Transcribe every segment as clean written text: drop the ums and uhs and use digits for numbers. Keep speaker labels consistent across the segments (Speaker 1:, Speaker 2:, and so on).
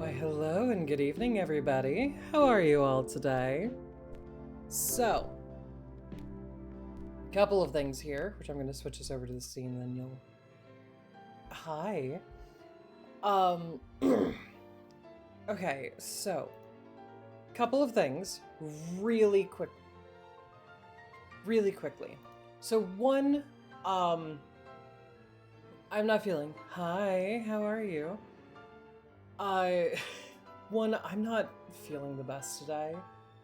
Speaker 1: Why, hello and good evening, everybody. How are you all today? So, a couple of things here, which I'm going to switch this over to the scene, and then you'll... Hi. Okay, so, couple of things, really quickly. So one, I'm not feeling... Hi, how are you? I'm not feeling the best today.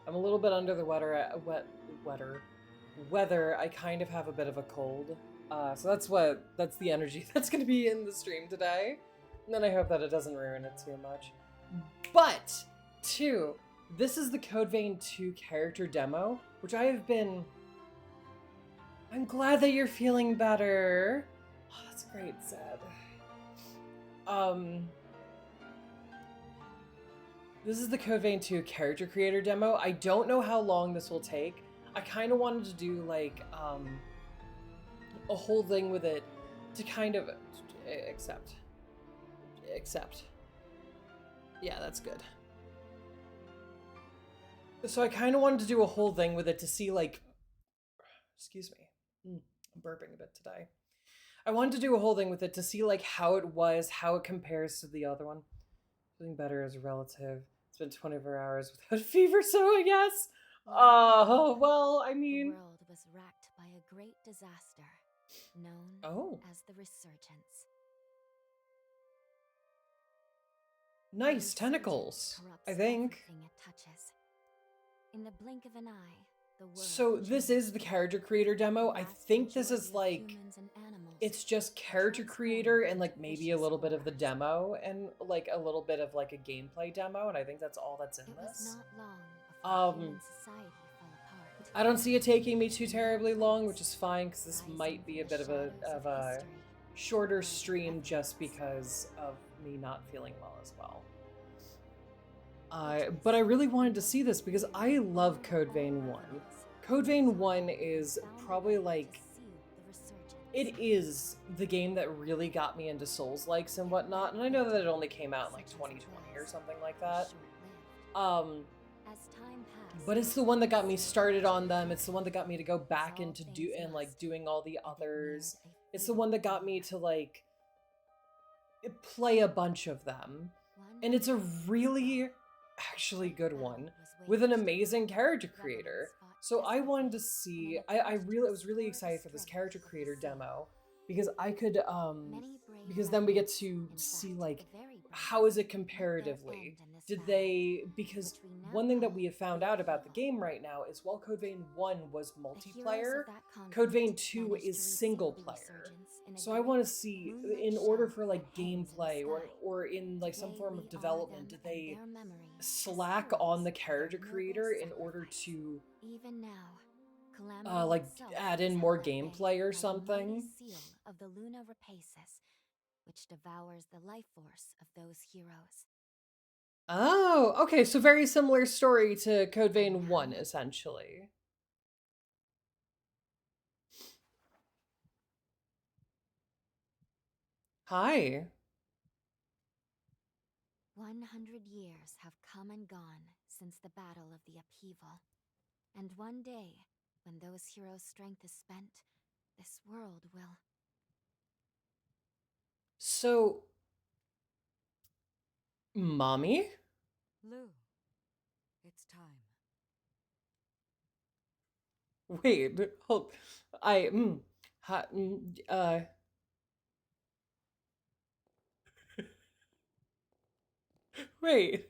Speaker 1: I'm a little bit under the weather. I kind of have a bit of a cold. So that's the energy that's going to be in the stream today. And then I hope that it doesn't ruin it too much. But, two, this is the Code Vein 2 character demo, which I'm glad that you're feeling better. Oh, that's great, Zed. This is the Code Vein 2 character creator demo. I don't know how long this will take. I kind of wanted to do like a whole thing with it to kind of accept. Yeah, that's good. So I kind of wanted to do a whole thing with it to see like, excuse me, I'm burping a bit today. I wanted to do a whole thing with it to see like how it compares to the other one. Feeling better as a relative. It's been 24 hours without fever, so I guess. Oh, well, I mean...
Speaker 2: The world was racked by a great disaster, known as the Resurgence.
Speaker 1: Nice tentacles, I think.
Speaker 2: It touches. In the blink of an eye, the world
Speaker 1: so this is the character creator demo. I think this is like... It's just character creator and like maybe a little bit of the demo and like a little bit of like a gameplay demo, and I think that's all that's in this. I don't see it taking me too terribly long, which is fine because this might be a bit of a shorter stream just because of me not feeling well as well. But I really wanted to see this because I love Code Vein 1. Code Vein 1 is probably like... It is the game that really got me into Souls-likes and whatnot, and I know that it only came out in like 2020 or something like that. But it's the one that got me started on them. It's the one that got me to go back into doing all the others. It's the one that got me to like play a bunch of them. And it's a really actually good one with an amazing character creator. So I wanted to see, I was really excited for this character creator demo because I could, because then we get to see like, how is it comparatively? Because one thing that we have found out about the game right now is while Code Vein 1 was multiplayer, Code Vein 2 is single player. So I want to see, in order for like gameplay or in like some form of development, did they slack on the character creator in order to like add in more gameplay or something?
Speaker 2: Of the Luna Rapaces, which devours the life force of those heroes.
Speaker 1: Oh, okay, so very similar story to Code Vein 1, essentially. Hi.
Speaker 2: 100 years have come and gone since the Battle of the Upheaval. And one day, when those heroes' strength is spent, this world will...
Speaker 1: So... Mommy?
Speaker 3: Lou, it's time.
Speaker 1: Wait, hold... Wait.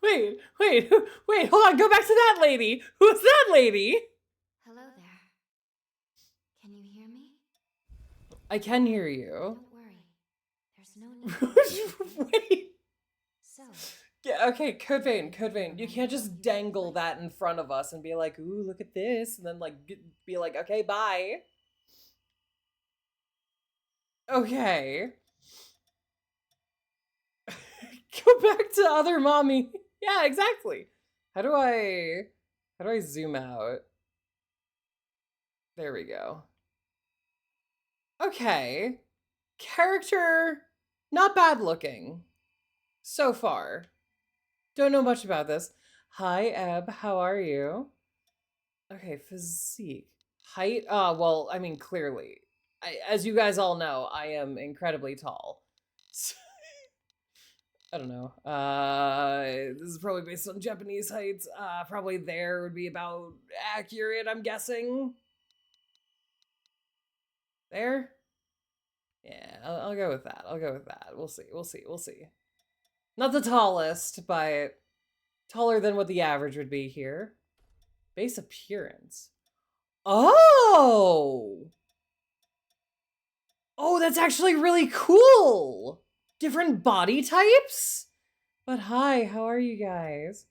Speaker 1: Wait, hold on, go back to that lady! Who's that lady?
Speaker 2: Hello there. Can you hear me?
Speaker 1: I can hear you.
Speaker 2: Don't worry. There's no need.
Speaker 1: Wait.
Speaker 2: So...
Speaker 1: Yeah, okay, Code Vein. You can't just dangle that in front of us and be like, ooh, look at this, and then like be like, okay, bye. Okay. Go back to other mommy. Yeah, exactly. How do I zoom out? There we go. Okay. Character, not bad looking. so far. Don't know much about this. Hi, Eb. How are you? Okay, physique. Height? Well, I mean, clearly. As you guys all know, I am incredibly tall. So, I don't know. This is probably based on Japanese heights. Probably there would be about accurate, I'm guessing. There? Yeah, I'll go with that. I'll go with that. We'll see. We'll see. We'll see. Not the tallest, but taller than what the average would be here. Base appearance. Oh! Oh, that's actually really cool! Different body types? But hi, how are you guys?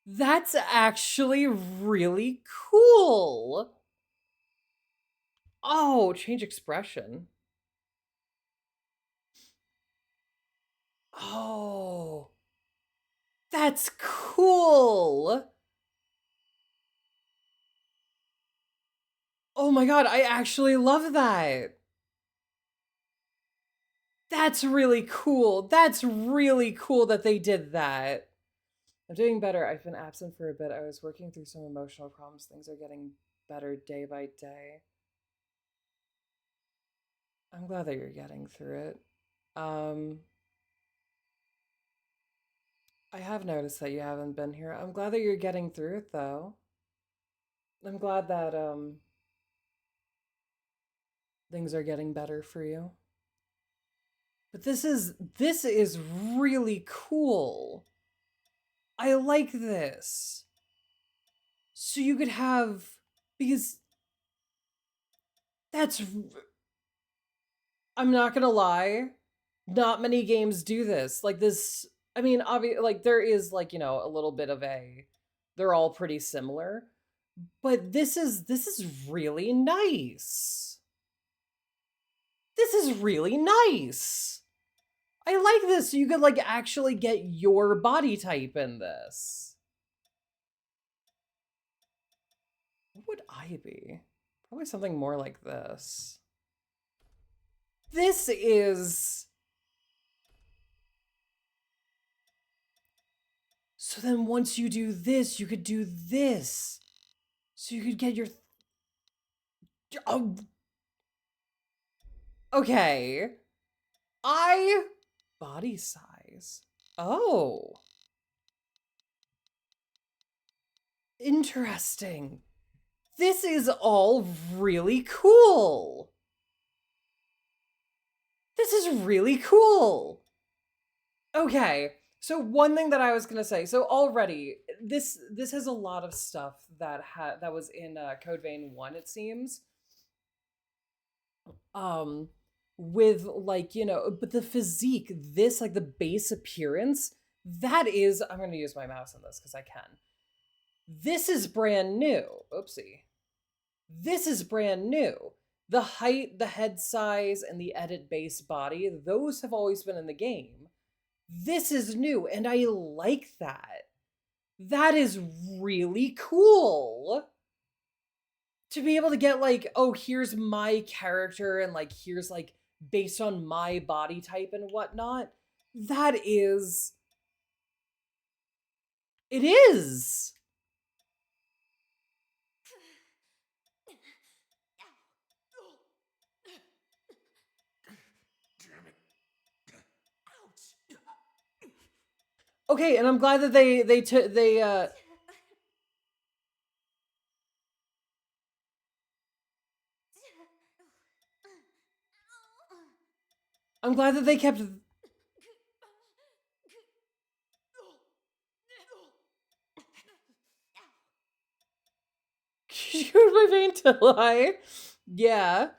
Speaker 1: That's actually really cool! Oh, change expression. Oh, that's cool! Oh my god, I actually love that! That's really cool. That's really cool that they did that. I'm doing better. I've been absent for a bit. I was working through some emotional problems. Things are getting better day by day. I'm glad that you're getting through it. I have noticed that you haven't been here. I'm glad that you're getting through it though. I'm glad that things are getting better for you. But this is really cool. I like this. So you could have, because that's, I'm not gonna lie, not many games do this. Like this, I mean, obviously, like there is like, you know, a little bit of they're all pretty similar, but this is really nice. This is really nice. I like this. So you could like actually get your body type in this. What would I be? Probably something more like this. This is... So then once you do this, you could do this. So you could get your... Oh. Okay. Body size. Oh. Interesting. This is all really cool. This is really cool. Okay. So one thing that I was gonna say, so already this has a lot of stuff that was in Code Vein 1, it seems. With like, you know, but the physique, this like the base appearance, that is, I'm gonna use my mouse on this because I can. This is brand new. Oopsie. This is brand new. The height, the head size, and the edit base body, those have always been in the game. This is new, and I like that. That is really cool. To be able to get like, oh, here's my character, and like, here's like, based on my body type and whatnot. That is... It is! Okay, and I'm glad that I'm glad that they kept... Use my vein to lie. Yeah.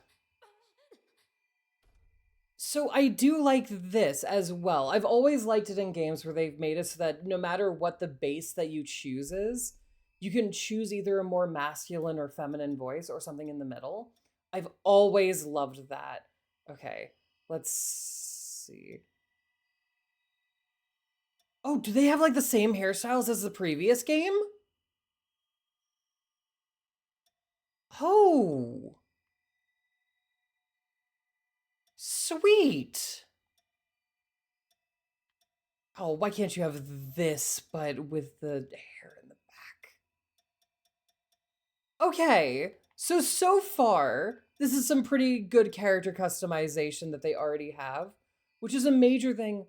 Speaker 1: So I do like this as well. I've always liked it in games where they've made it so that no matter what the base that you choose is, you can choose either a more masculine or feminine voice or something in the middle. I've always loved that. Okay, let's see. Oh, do they have like the same hairstyles as the previous game? Oh. Sweet. Oh, why can't you have this, but with the hair in the back? Okay, so far, this is some pretty good character customization that they already have, which is a major thing.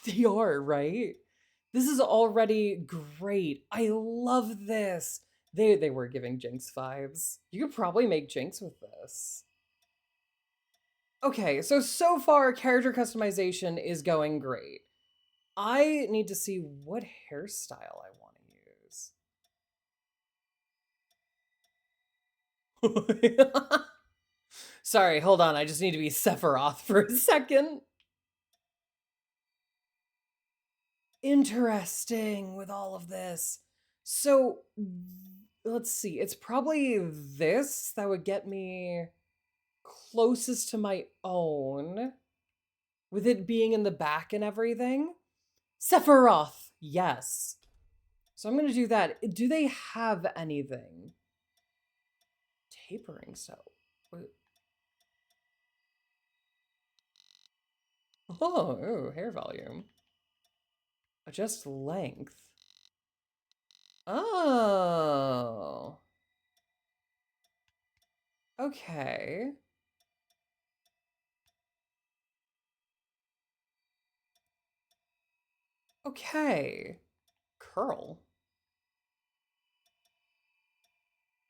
Speaker 1: They are, right? This is already great. I love this. They were giving Jinx vibes. You could probably make Jinx with this. Okay, so far character customization is going great. I need to see what hairstyle I want to use. Sorry, hold on. I just need to be Sephiroth for a second. Interesting with all of this. So let's see. It's probably this that would get me closest to my own with it being in the back and everything. Sephiroth, yes. So I'm going to do that. Do they have anything? Tapering so. Oh, hair volume. Adjust length. Oh. Okay. Okay. Curl.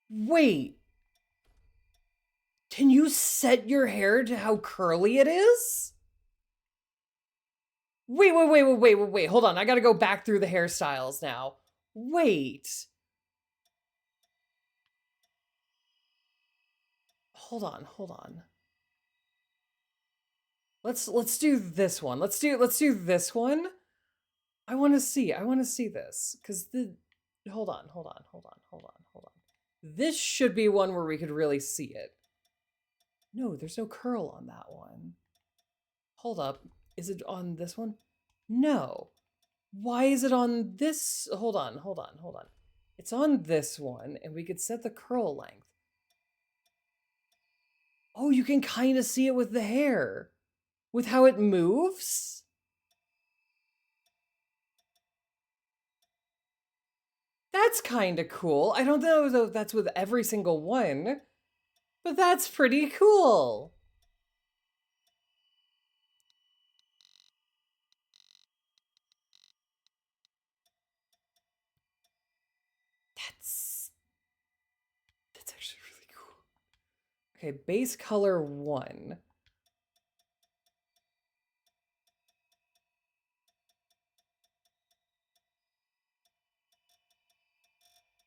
Speaker 1: Wait. Can you set your hair to how curly it is? Wait. Hold on. I gotta go back through the hairstyles now. Wait. Hold on. Let's do this one. Let's do this one. I want to see this cuz the hold on. This should be one where we could really see it. No, there's no curl on that one. Hold up. Is it on this one? No. Why is it on this? Hold on. It's on this one, and we could set the curl length. Oh, you can kind of see it with the hair. With how it moves? That's kind of cool. I don't know if that's with every single one, but that's pretty cool. That's actually really cool. Okay, base color 1.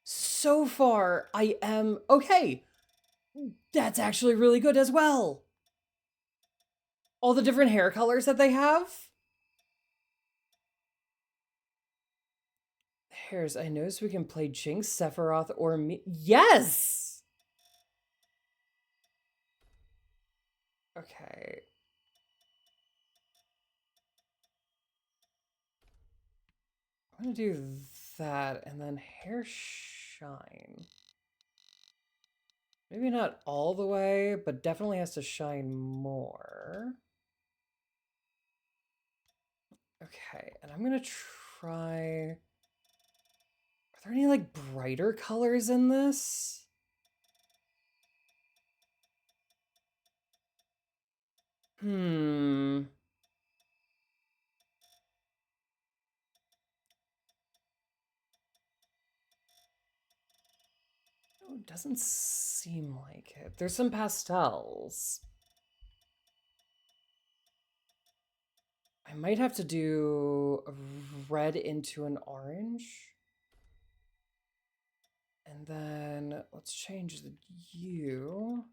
Speaker 1: So far, I am okay. That's actually really good as well. All the different hair colors that they have. Hairs, I noticed we can play Jinx, Sephiroth, or me. Yes! Okay. I'm gonna do that and then hair shine. Maybe not all the way, but definitely has to shine more. Okay, and I'm gonna try... Are there any, like, brighter colors in this? Oh, it doesn't seem like it. There's some pastels. I might have to do a red into an orange. And then let's change the hue.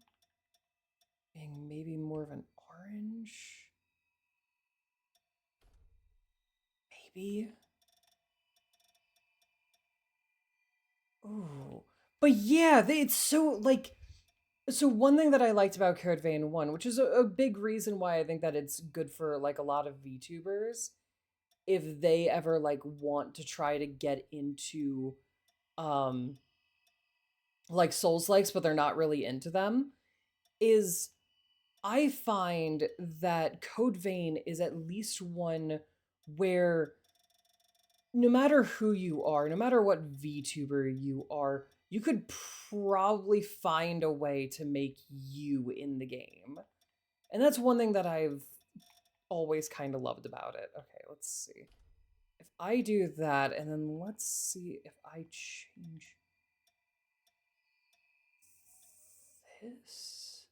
Speaker 1: Being maybe more of an orange. Maybe. Ooh. But yeah, it's so like... So one thing that I liked about Carrot Vein 1, which is a big reason why I think that it's good for like a lot of VTubers, if they ever like want to try to get into like Souls-likes, but they're not really into them, is I find that Code Vein is at least one where no matter who you are, no matter what VTuber you are, you could probably find a way to make you in the game. And that's one thing that I've always kind of loved about it. Okay, let's see. If I do that, and then let's see if I change this.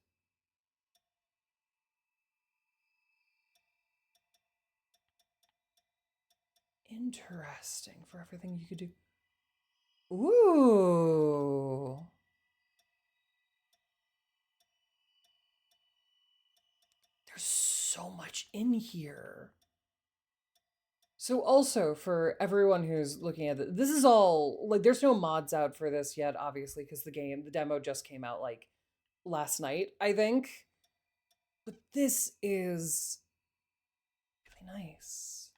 Speaker 1: Interesting, for everything you could do. Ooh. There's so much in here. So also for everyone who's looking at it, this is all like there's no mods out for this yet, obviously, because the demo just came out like last night, I think. But this is really nice.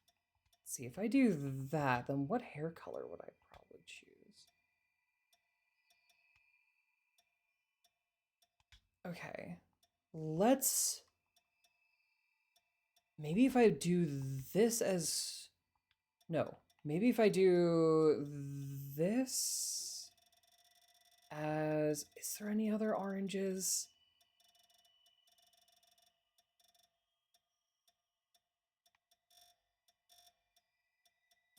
Speaker 1: Let's see, if I do that, then what hair color would I probably choose? Okay, let's maybe if I do this as no, maybe if I do this as, is there any other oranges?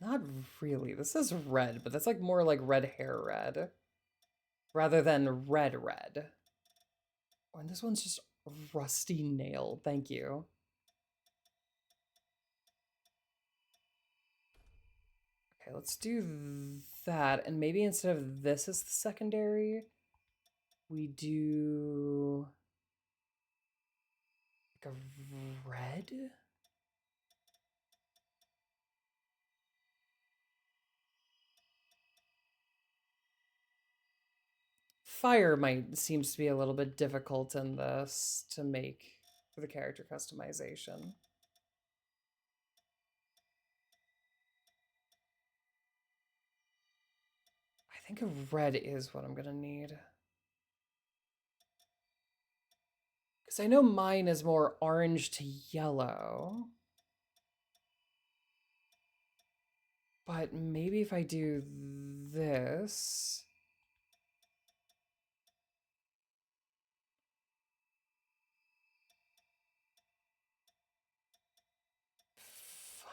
Speaker 1: Not really. This is red, but that's like more like red hair red rather than red red. Oh, and this one's just rusty nail. Thank you. Okay, let's do that. And maybe instead of this as the secondary, we do like a red. Fire seems to be a little bit difficult in this to make for the character customization. I think a red is what I'm gonna need. Because I know mine is more orange to yellow. But maybe if I do this...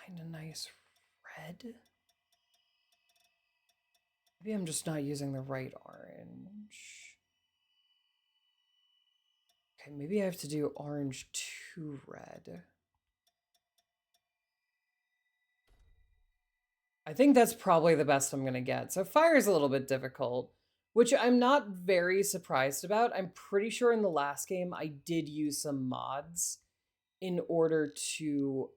Speaker 1: Find a nice red? Maybe I'm just not using the right orange. Okay, maybe I have to do orange to red. I think that's probably the best I'm gonna get. So fire is a little bit difficult, which I'm not very surprised about. I'm pretty sure in the last game I did use some mods in order to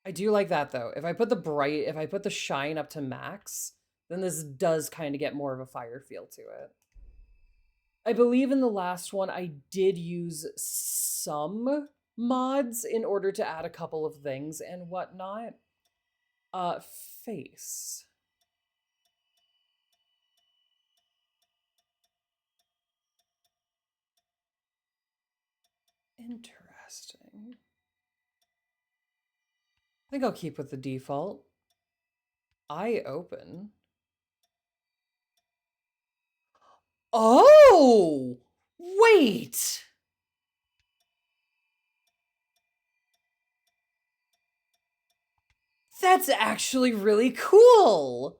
Speaker 1: I do like that though. If I put the shine up to max, then this does kind of get more of a fire feel to it. I believe in the last one I did use some mods in order to add a couple of things and whatnot. Face. Interesting. I think I'll keep with the default. Eye open. Oh! Wait! That's actually really cool!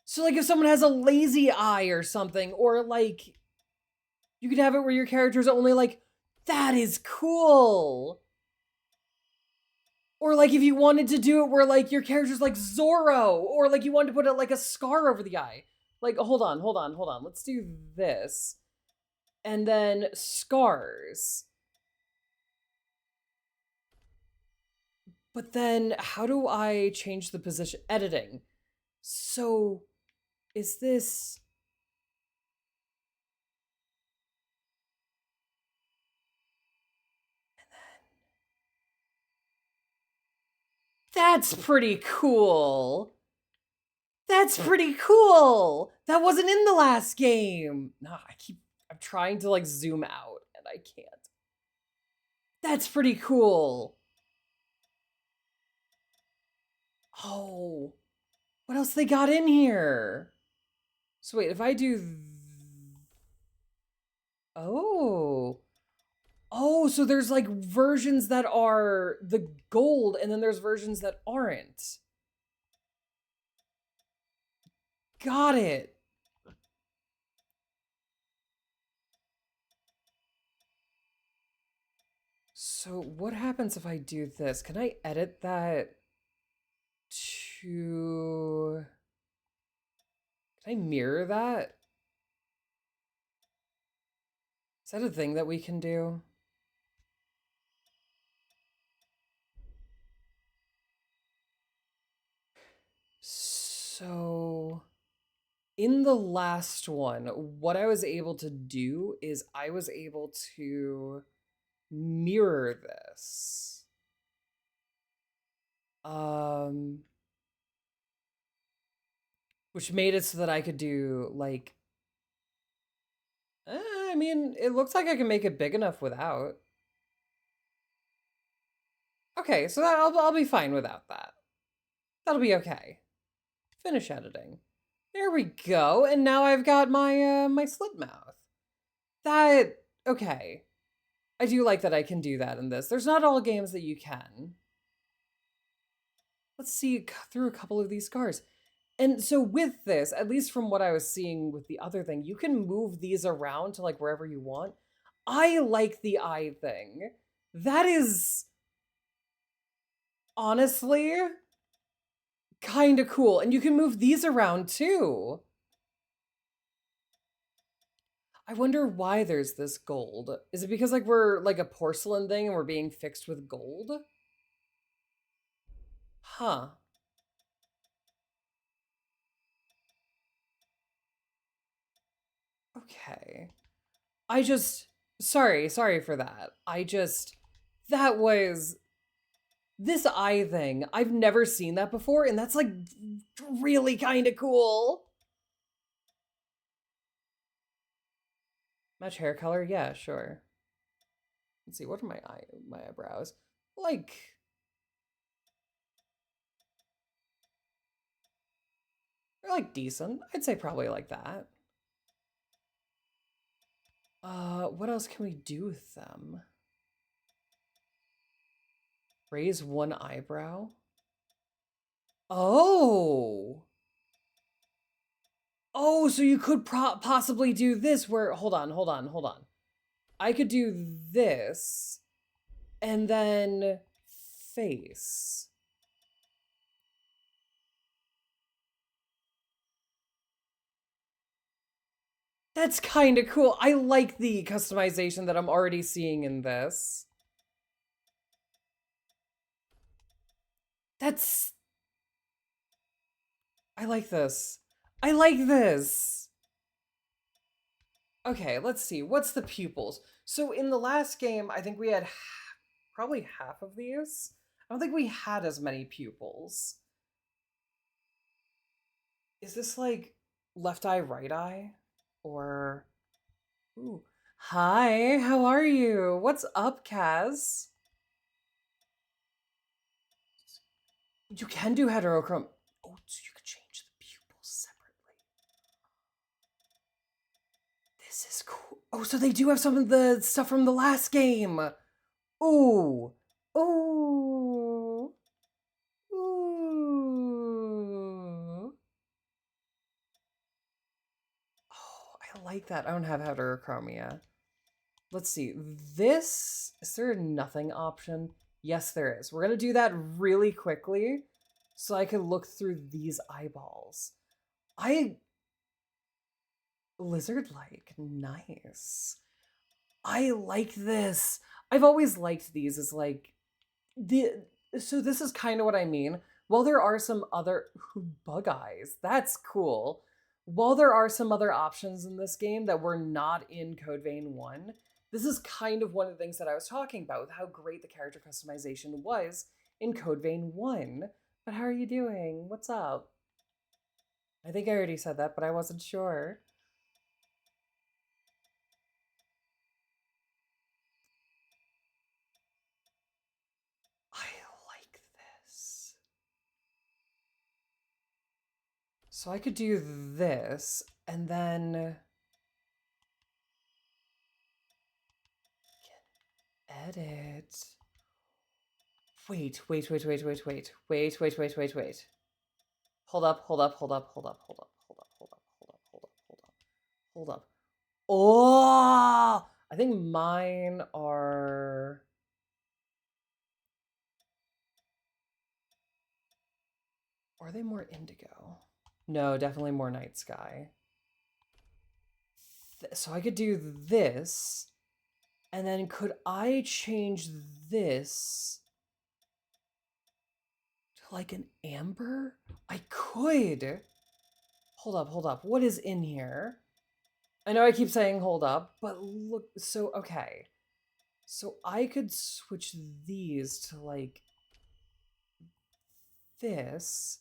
Speaker 1: So, like, if someone has a lazy eye or something, or, like, you could have it where your character's only, like, that is cool! Or, like, if you wanted to do it where, like, your character's like Zorro, or, like, you wanted to put, like, a scar over the eye. Like, hold on. Let's do this. And then scars. But then how do I change the position? Editing. So is this... That's pretty cool. That's pretty cool. That wasn't in the last game. No, I'm trying to like zoom out and I can't. That's pretty cool. Oh, what else they got in here? So wait, if I do... Oh. Oh, so there's like versions that are the gold and then there's versions that aren't. Got it. So what happens if I do this? Can I edit that to... Can I mirror that? Is that a thing that we can do? So in the last one, what I was able to do is I was able to mirror this. Which made it so that I could do like, I mean, it looks like I can make it big enough without. Okay, so that I'll be fine without that. That'll be okay. Finish editing. There we go. And now I've got my my slit mouth. That okay. I do like that I can do that in this. There's not all games that you can. Let's see through a couple of these scars. And so with this, at least from what I was seeing with the other thing, you can move these around to like wherever you want. I like the eye thing. That is honestly kind of cool. And you can move these around too. I wonder why there's this gold. Is it because like we're like a porcelain thing and we're being fixed with gold? Huh. Okay. Sorry for that. That was this eye thing. I've never seen that before, and that's like really kind of cool. Match hair color? Yeah, sure. Let's see, what are my eyebrows? Like, they're like decent. I'd say probably like that. What else can we do with them? Raise one eyebrow? Oh! Oh, so you could possibly do this where, hold on. I could do this and then face. That's kind of cool. I like the customization that I'm already seeing in this. I like this. I like this. Okay, let's see. What's the pupils? So in the last game, I think we had probably half of these. I don't think we had as many pupils. Is this like left eye, right eye? Or, ooh. Hi, how are you? What's up, Kaz? You can do heterochrome. Oh, so you could change the pupils separately. This is cool. Oh, so they do have some of the stuff from the last game. Ooh. Ooh. Ooh. Oh, I like that. I don't have heterochromia. Let's see. Is there a nothing option? Yes, there is. We're going to do that really quickly so I can look through these eyeballs. Lizard-like. Nice. I like this. I've always liked these as like so this is kind of what I mean. While there are some other bug eyes, that's cool. While there are some other options in this game that were not in Code Vein 1, this is kind of one of the things that I was talking about with how great the character customization was in Code Vein 1. But how are you doing? What's up? I think I already said that, but I wasn't sure. So I could do this and then edit. Wait. Hold up. Oh, I think mine are. Or are they more indigo? No, definitely more night sky. So I could do this. And then could I change this to like an amber? I could. Hold up. What is in here? I know I keep saying hold up, but look, so, okay. So I could switch these to like this.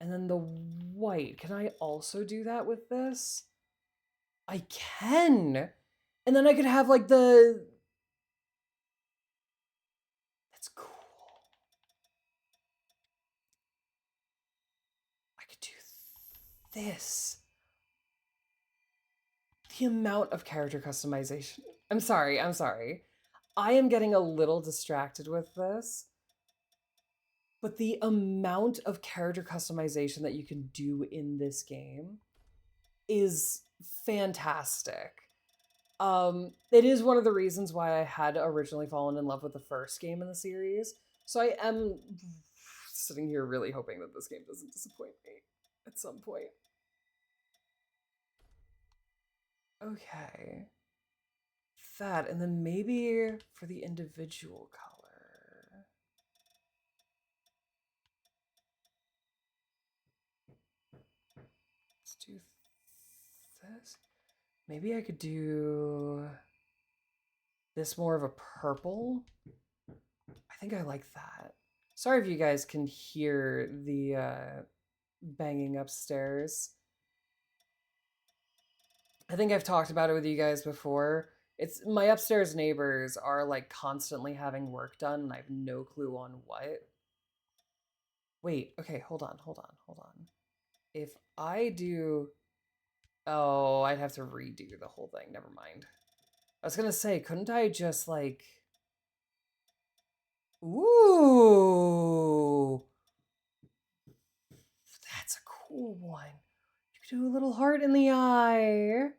Speaker 1: And then the white. Can I also do that with this? I can. And then I could have like the. That's cool. I could do this. The amount of character customization. I'm sorry. I am getting a little distracted with this. But the amount of character customization that you can do in this game is fantastic. It is one of the reasons why I had originally fallen in love with the first game in the series. So I am sitting here really hoping that this game doesn't disappoint me at some point. Okay. That, and then maybe for the individual color. Let's do this. Maybe I could do this more of a purple. I think I like that. Sorry if you guys can hear the banging upstairs. I think I've talked about it with you guys before. It's my upstairs neighbors are like constantly having work done and I have no clue on what. Wait, okay, hold on. If I do... Oh, I'd have to redo the whole thing. Never mind. I was gonna say, couldn't I just like... Ooh! That's a cool one. You could do a little heart in the eye.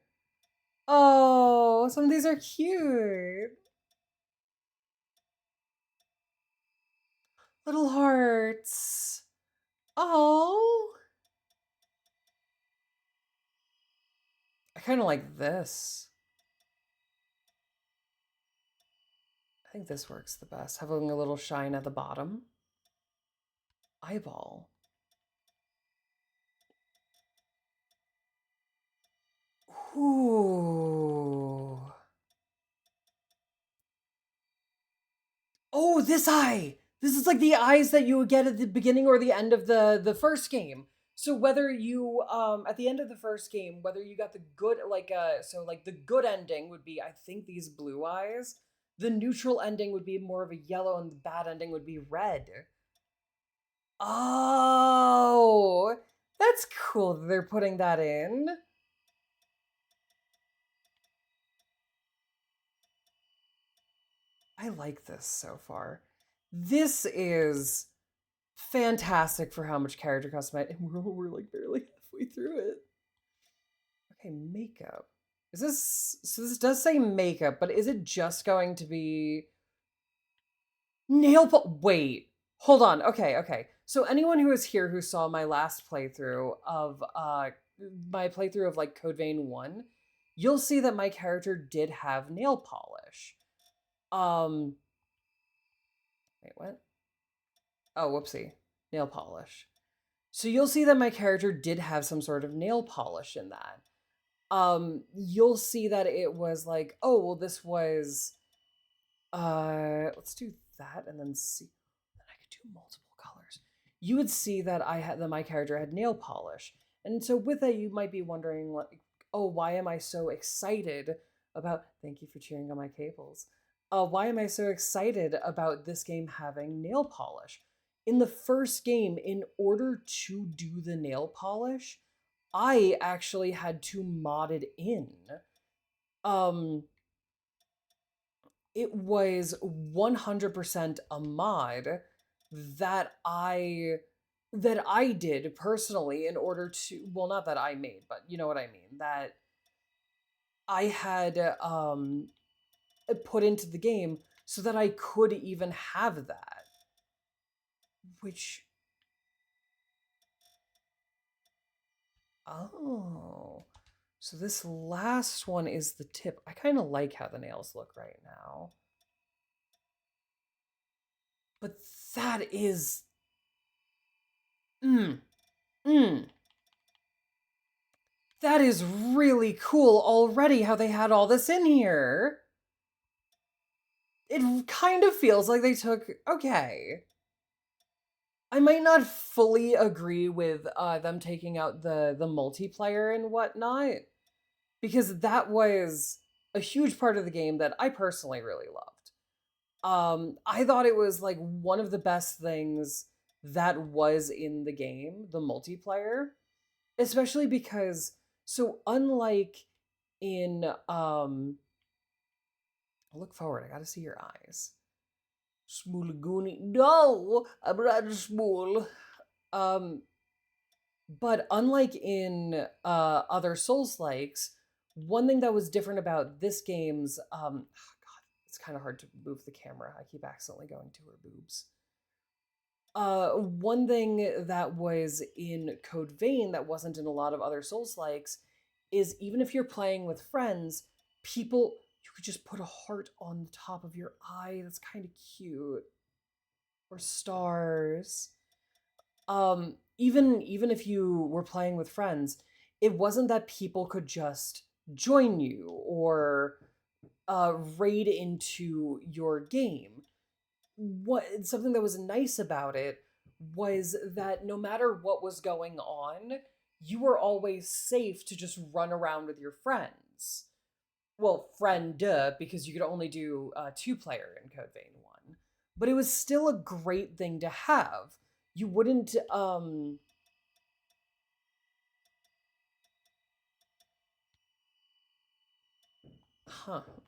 Speaker 1: Oh, some of these are cute. Little hearts. Oh. I kind of like this. I think this works the best. Having a little shine at the bottom. Eyeball. Ooh. Oh, this eye. This is like the eyes that you would get at the beginning or the end of the first game. So whether you at the end of the first game, whether you got the good so like the good ending would be I think these blue eyes. The neutral ending would be more of a yellow and the bad ending would be red. Oh, that's cool that they're putting that in. I like this so far. This is fantastic for how much character customization. We're like barely halfway through it. Okay, makeup. Is this... So this does say makeup, but is it just going to be... Wait, hold on. Okay. So anyone who is here who saw my last playthrough of like Code Vein 1, you'll see that my character did have nail polish. Wait, what? Oh, whoopsie. Nail polish. So you'll see that my character did have some sort of nail polish in that. You'll see that it was like, oh, well, this was let's do that and then see. Then I could do multiple colors. You would see that my character had nail polish. And so with that, you might be wondering, like, oh, why am I so excited about... Thank you for cheering on my cables. Why am I so excited about this game having nail polish? in the first game, in order to do the nail polish, I actually had to mod it in. It was 100% a mod that I did personally in order to, well, not that I made, but you know what I mean, that I had put into the game so that I could even have that. Which, oh, so this last one is the tip. I kind of like how the nails look right now. But that is, that is really cool already how they had all this in here. It kind of feels like they took, okay. I might not fully agree with them taking out the multiplayer and whatnot, because that was a huge part of the game that I personally really loved. I thought it was like one of the best things that was in the game, the multiplayer, especially because, so unlike in look forward, I gotta see your eyes. Smulaguni. No, I'm not small. But unlike in other Souls-likes, one thing that was different about this game's God, it's kind of hard to move the camera. I keep accidentally going to her boobs. One thing that was in Code Vein that wasn't in a lot of other Souls-likes is even if you're playing with friends, people, you could just put a heart on the top of your eye. That's kind of cute. Or stars. Even if you were playing with friends, it wasn't that people could just join you or raid into your game. Something that was nice about it was that no matter what was going on, you were always safe to just run around with your friends. Well, friend, because you could only do 2-player in Code Vein 1. But it was still a great thing to have. You wouldn't,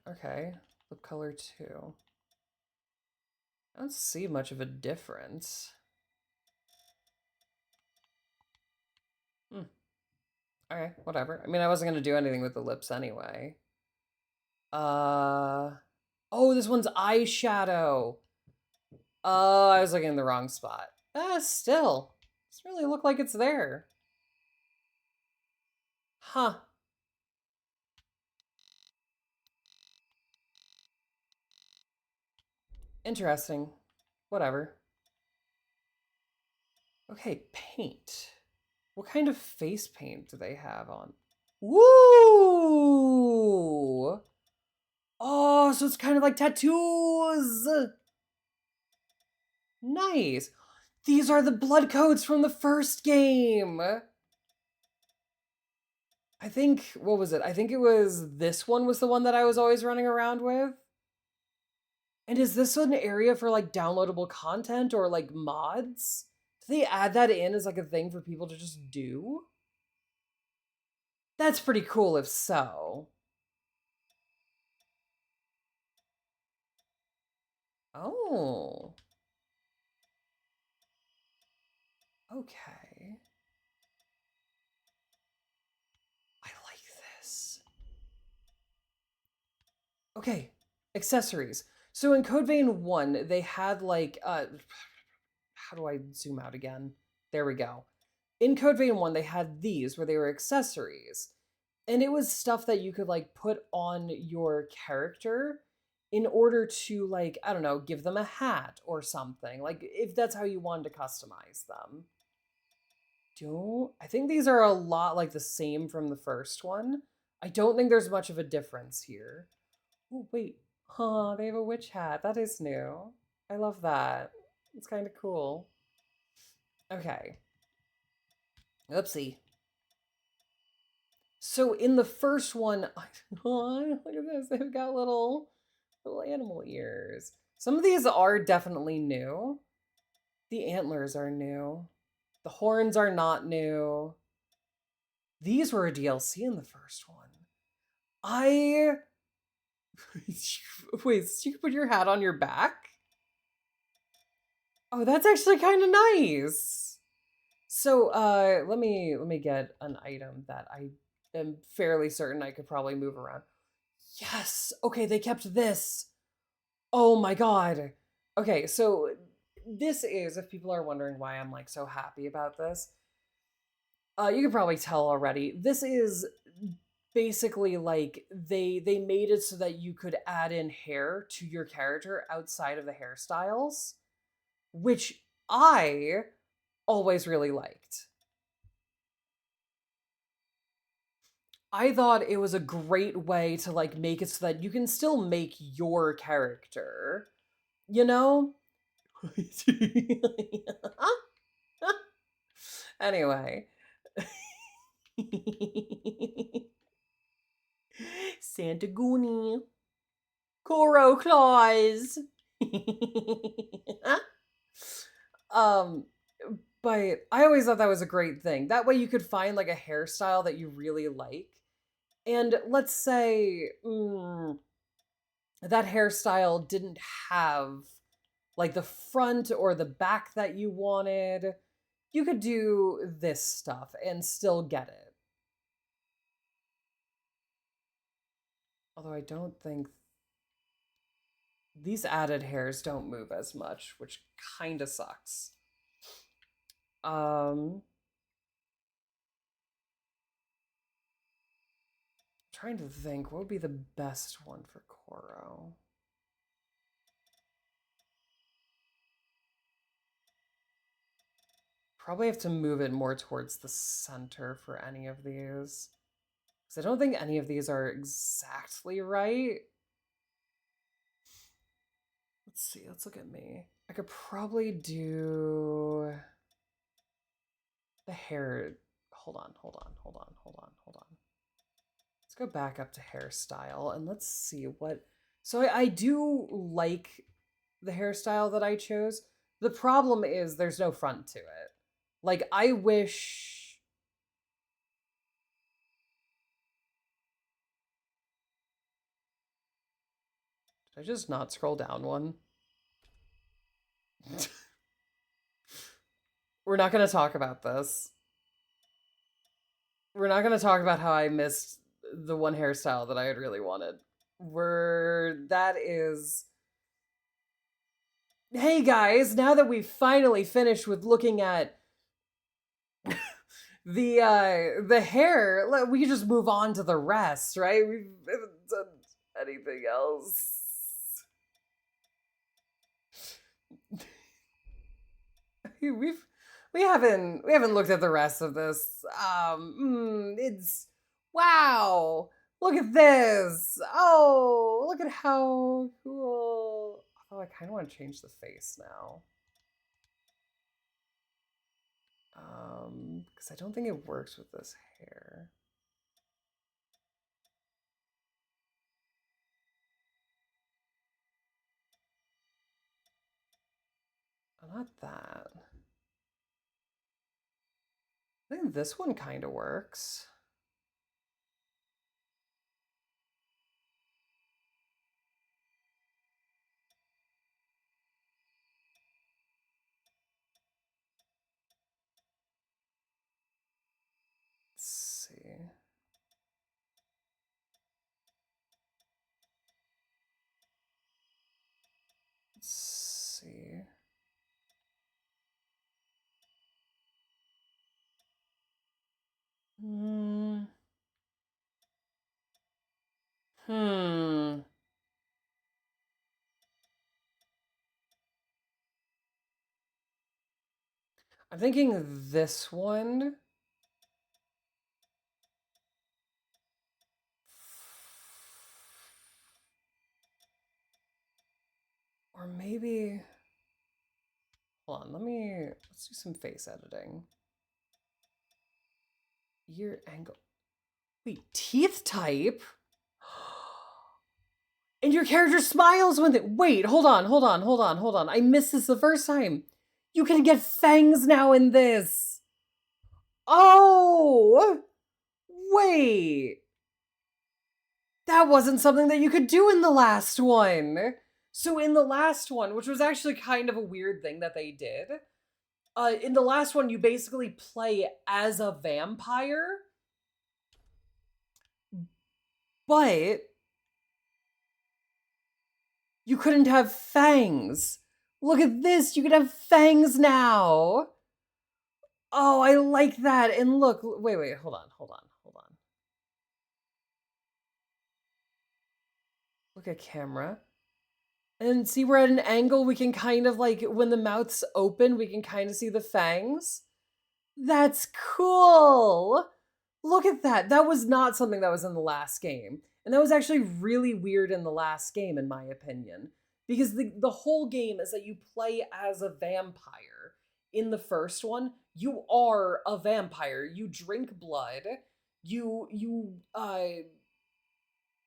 Speaker 1: okay. Lip color 2. I don't see much of a difference. Okay, whatever. I mean, I wasn't gonna do anything with the lips anyway. Oh, this one's eyeshadow. Oh, I was looking in the wrong spot. Still. Doesn't really look like it's there. Huh. Interesting. Whatever. Okay, paint. What kind of face paint do they have on? Woo! Oh, so it's kind of like tattoos. Nice. These are the blood codes from the first game. I think, what was it? I think it was this one was the one that I was always running around with. And is this an area for like downloadable content or like mods? Do they add that in as like a thing for people to just do? That's pretty cool if so. Oh. Okay. I like this. Okay, accessories. So in Code Vein 1, they had like, how do I zoom out again? There we go. In Code Vein 1, they had these where they were accessories. And it was stuff that you could like put on your character in order to like, I don't know, give them a hat or something. Like if that's how you wanted to customize them. I think these are a lot like the same from the first one. I don't think there's much of a difference here. Oh, wait. Huh, they have a witch hat. That is new. I love that. It's kind of cool. Okay. Oopsie. So in the first one, oh, look at this. They've got little animal ears. Some of these are definitely new. The antlers are new. The horns are not new. These were a DLC in the first one. I... Wait, so you can put your hat on your back? Oh, that's actually kind of nice. So, let me get an item that I am fairly certain I could probably move around. Yes. Okay, they kept this. Oh my god. Okay, so this is, if people are wondering why I'm like so happy about this, you can probably tell already. This is basically like they made it so that you could add in hair to your character outside of the hairstyles, which I always really liked. I thought it was a great way to like make it so that you can still make your character, you know? Anyway. Santa Goonie. Coro Claus. um, but I always thought that was a great thing. That way you could find like a hairstyle that you really like. And let's say that hairstyle didn't have like the front or the back that you wanted. You could do this stuff and still get it. Although I don't think these added hairs don't move as much, which kind of sucks. Trying to think, what would be the best one for Koro? Probably have to move it more towards the center for any of these. Because I don't think any of these are exactly right. Let's see, let's look at me. I could probably do the hair. Hold on. Let's go back up to hairstyle and let's see what. So I do like the hairstyle that I chose. The problem is there's no front to it. Like, I wish. Did I just not scroll down one? We're not going to talk about this. We're not going to talk about how I missed the one hairstyle that I had really wanted. That is... Hey guys, now that we've finally finished with looking at the hair, we can just move on to the rest, right? We haven't done anything else. We haven't looked at the rest of this. It's wow. Look at this. Oh, look at how cool. Oh, I kind of want to change the face now. Because I don't think it works with this hair. Oh, not that. I think this one kind of works. Let's see. Let's see. I'm thinking this one. Or maybe... Hold on, let's do some face editing. Ear angle. Wait, teeth type? And your character smiles when they... Wait, hold on. I missed this the first time. You can get fangs now in this. Oh, wait. That wasn't something that you could do in the last one. So in the last one, which was actually kind of a weird thing that they did, in the last one, you basically play as a vampire, but you couldn't have fangs. Look at this, you can have fangs now. Oh, I like that. And look, wait, hold on. Look at camera. And see, we're at an angle, we can kind of like, when the mouth's open, we can kind of see the fangs. That's cool. Look at that. That was not something that was in the last game. And that was actually really weird in the last game, in my opinion. Because the whole game is that you play as a vampire. In the first one, you are a vampire. You drink blood. You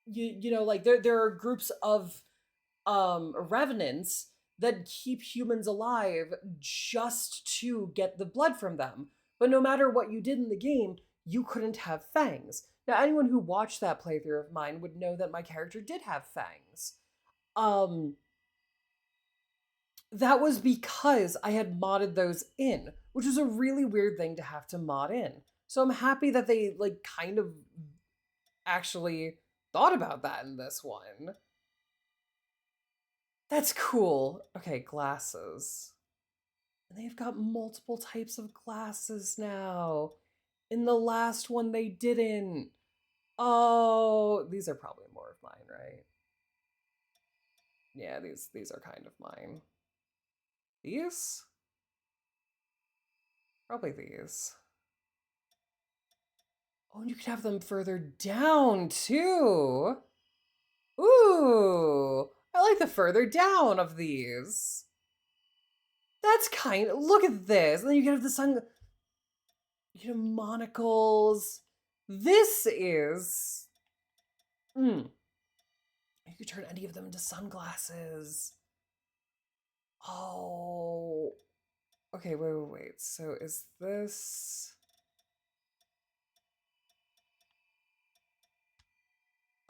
Speaker 1: know, like there are groups of revenants that keep humans alive just to get the blood from them. But no matter what you did in the game, you couldn't have fangs. Now, anyone who watched that playthrough of mine would know that my character did have fangs. That was because I had modded those in, which was a really weird thing to have to mod in. So I'm happy that they like kind of actually thought about that in this one. That's cool. Okay, glasses. And they've got multiple types of glasses now. In the last one, they didn't. Oh, these are probably more of mine, right? Yeah, these are kind of mine. These? Probably these. Oh, and you could have them further down, too. Ooh, I like the further down of these. That's kind of, look at this. And then you can have the sun, you know, monocles. This is, you could turn any of them into sunglasses. Oh, okay, wait. So is this,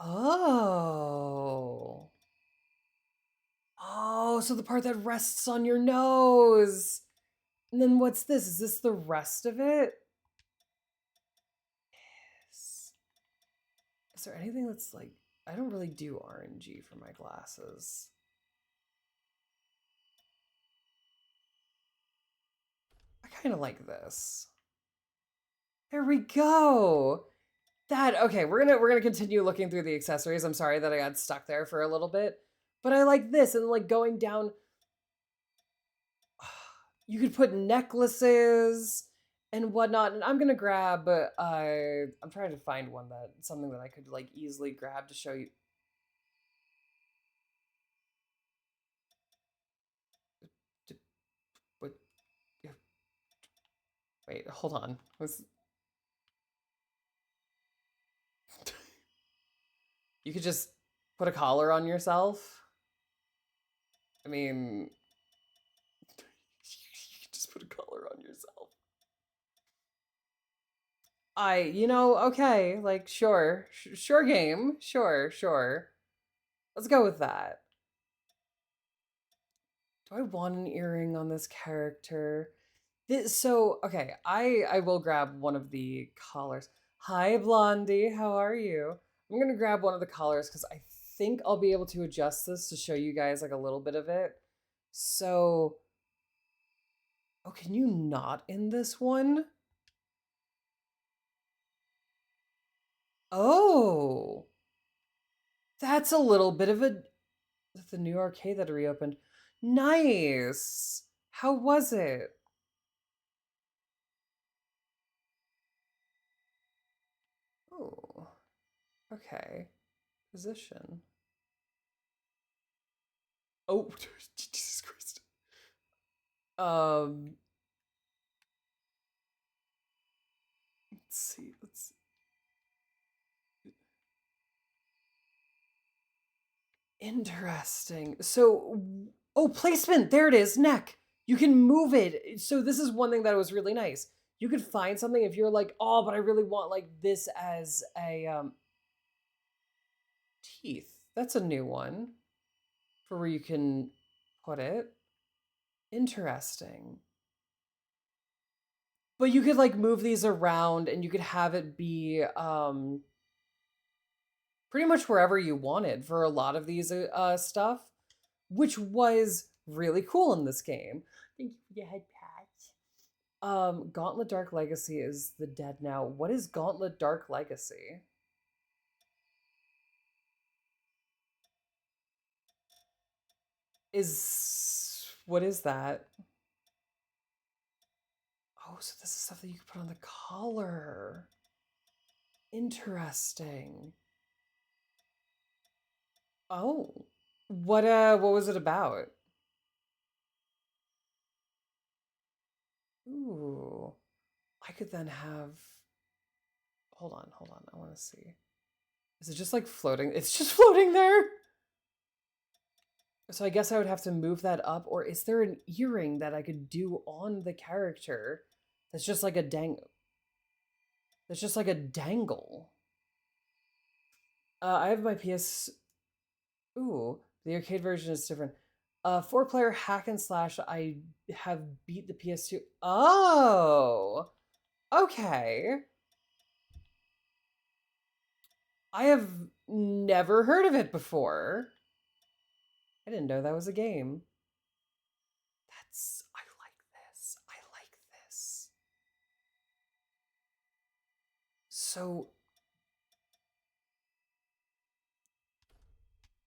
Speaker 1: oh. Oh, so the part that rests on your nose. And then what's this? Is this the rest of it? Yes. Is there anything that's like, I don't really do RNG for my glasses. I kind of like this. There we go. That, okay, we're gonna continue looking through the accessories. I'm sorry that I got stuck there for a little bit, but I like this. And like going down, you could put necklaces and whatnot. And I'm gonna grab, I'm trying to find one something that I could like easily grab to show you. What? Wait, hold on. You could just put a collar on yourself. I mean, you could just put a collar on yourself. Okay, like, sure game, sure. Let's go with that. Do I want an earring on this character? Okay, I will grab one of the collars. Hi, Blondie, how are you? I'm gonna grab one of the collars because I think I'll be able to adjust this to show you guys like a little bit of it. So, oh, can you not in this one? Oh, that's a little bit of the new arcade that reopened. Nice. How was it? Oh, okay. Position. Oh, Jesus Christ. Let's see. Interesting. So, oh, placement. There it is. Neck. You can move it. So this is one thing that was really nice. You could find something if you're like, oh, but I really want like this as a teeth. That's a new one for where you can put it. Interesting. But you could like move these around and you could have it be pretty much wherever you wanted for a lot of these stuff, which was really cool in this game. Thank you for your head pat. Gauntlet Dark Legacy is the dead now. What is Gauntlet Dark Legacy? What is that? Oh, so this is stuff that you can put on the collar. Interesting. Oh. What was it about? Ooh. I could then have hold on. I want to see. Is it just like floating? It's just floating there. So I guess I would have to move that up, or is there an earring that I could do on the character that's just like a dangle? That's just like a dangle. I have my PS. Ooh, the arcade version is different. 4-player hack and slash. I have beat the PS2. Oh, okay. I have never heard of it before. I didn't know that was a game. I like this. I like this. So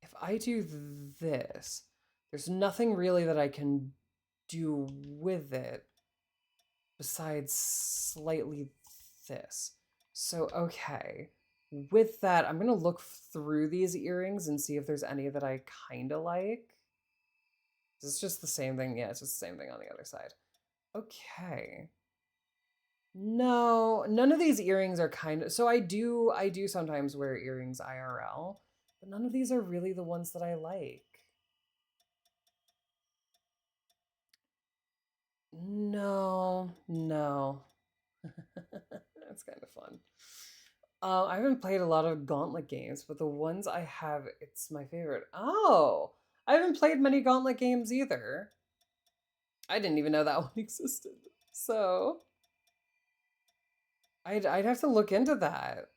Speaker 1: if I do this, there's nothing really that I can do with it besides slightly this. So, okay. With that, I'm going to look through these earrings and see if there's any that I kind of like. It's just the same thing. Yeah, it's just the same thing on the other side. Okay. No, none of these earrings are kind of... So I do sometimes wear earrings IRL, but none of these are really the ones that I like. No. That's kind of fun. I haven't played a lot of Gauntlet games, but the ones I have, it's my favorite. Oh, I haven't played many Gauntlet games either. I didn't even know that one existed. So I'd have to look into that.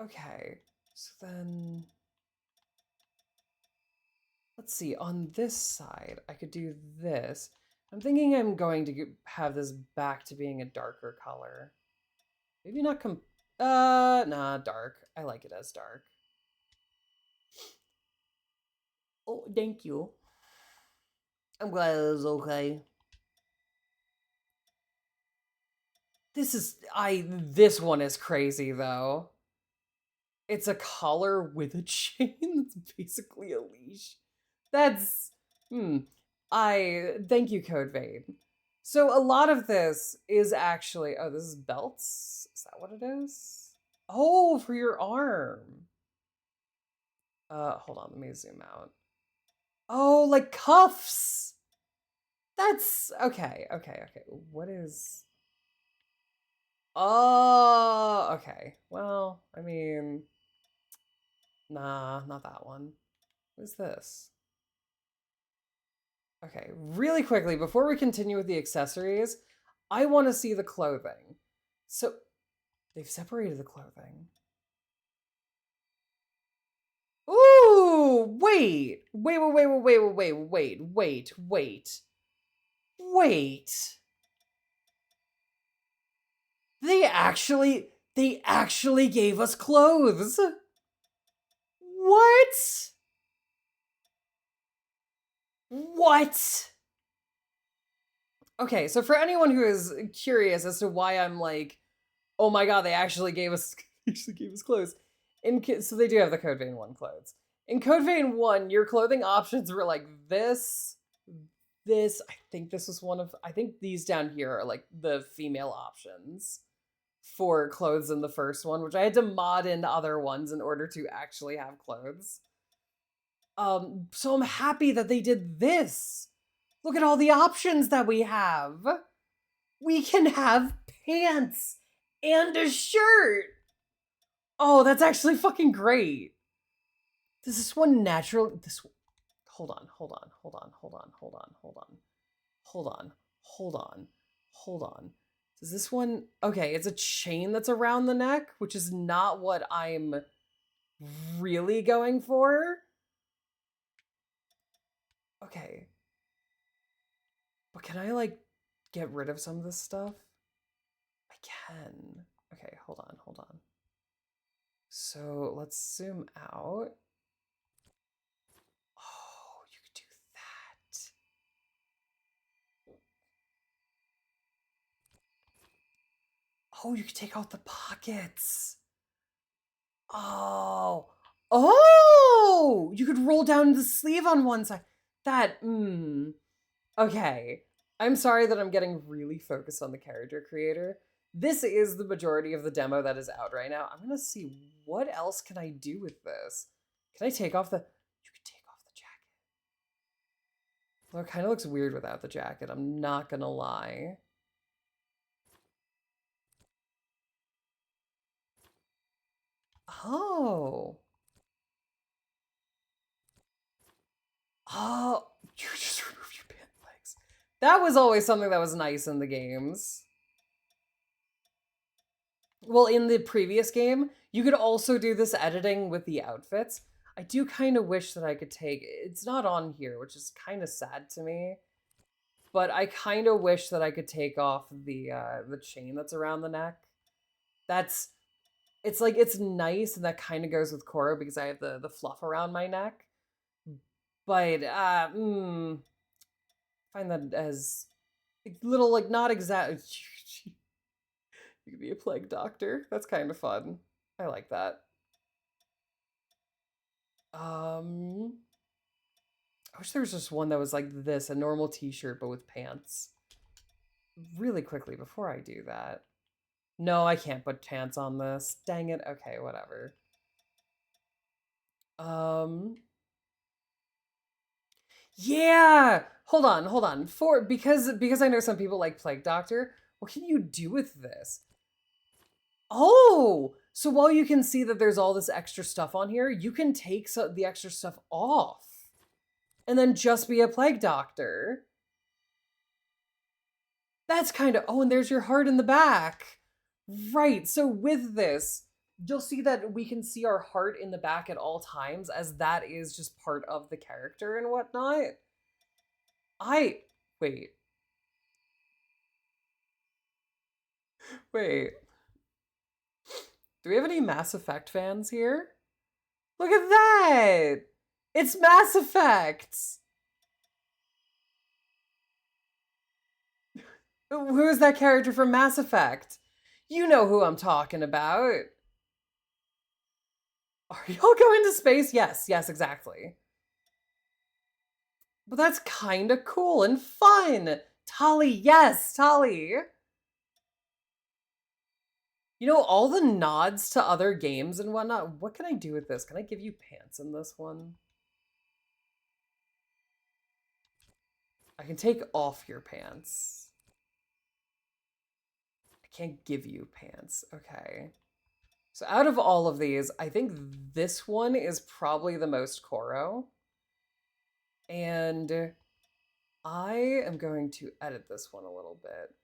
Speaker 1: Okay, so then let's see. On this side, I could do this. I'm thinking I'm going to have this back to being a darker color. Maybe not nah, dark. I like it as dark. Oh, thank you. I'm glad it was okay. This one is crazy though. It's a collar with a chain that's basically a leash. That's thank you, Code Vein. So a lot of this is actually this is belts. Is that what it is? Oh, for your arm. Hold on, let me zoom out. Oh, like cuffs. That's okay. What is Oh, okay. Well, I mean, nah, not that one. What is this? Okay, really quickly, before we continue with the accessories, I want to see the clothing. So, they've separated the clothing. Ooh, wait. They actually gave us clothes. What? What? Okay, so for anyone who is curious as to why I'm like, oh my god, they actually gave us clothes. So they do have the Code Vein 1 clothes. In Code Vein 1, your clothing options were like this. I think this was I think these down here are like the female options for clothes in the first one, which I had to mod in other ones in order to actually have clothes. So I'm happy that they did this. Look at all the options that we have. We can have pants and a shirt. Oh, that's actually fucking great. Does this one naturally... Hold on. Does this one... Okay, it's a chain that's around the neck, which is not what I'm really going for. Okay. But can I, like, get rid of some of this stuff? I can. Okay, hold on. So let's zoom out. Oh, you could do that. Oh, you could take out the pockets. Oh. You could roll down the sleeve on one side. Okay. I'm sorry that I'm getting really focused on the character creator. This is the majority of the demo that is out right now. I'm gonna see what else can I do with this. Can I take off the... You could take off the jacket. Well, it kind of looks weird without the jacket, I'm not gonna lie. Oh. Oh, you just remove your pant legs. That was always something that was nice in the games. Well, in the previous game, you could also do this editing with the outfits. I do kind of wish that I could take... It's not on here, which is kind of sad to me. But I kind of wish that I could take off the chain that's around the neck. It's like, it's nice, and that kind of goes with Korra because I have the fluff around my neck. But, find that as little, like, not exact. You could be a plague doctor. That's kind of fun. I like that. I wish there was just one that was like this, a normal t-shirt, but with pants. Really quickly, before I do that. No, I can't put pants on this. Dang it. Okay, whatever. Yeah! Hold on. Because I know some people like Plague Doctor, what can you do with this? Oh! So while you can see that there's all this extra stuff on here, you can take the extra stuff off. And then just be a Plague Doctor. That's kind of... Oh, and there's your heart in the back. Right, so with this, you'll see that we can see our heart in the back at all times, as that is just part of the character and whatnot. Wait. Do we have any Mass Effect fans here? Look at that! It's Mass Effect! Who is that character from Mass Effect? You know who I'm talking about. Are y'all going to space? Yes, exactly. But that's kind of cool and fun. Tali, yes, Tali. You know, all the nods to other games and whatnot. What can I do with this? Can I give you pants in this one? I can take off your pants. I can't give you pants. Okay. So out of all of these, I think this one is probably the most Koro. And I am going to edit this one a little bit.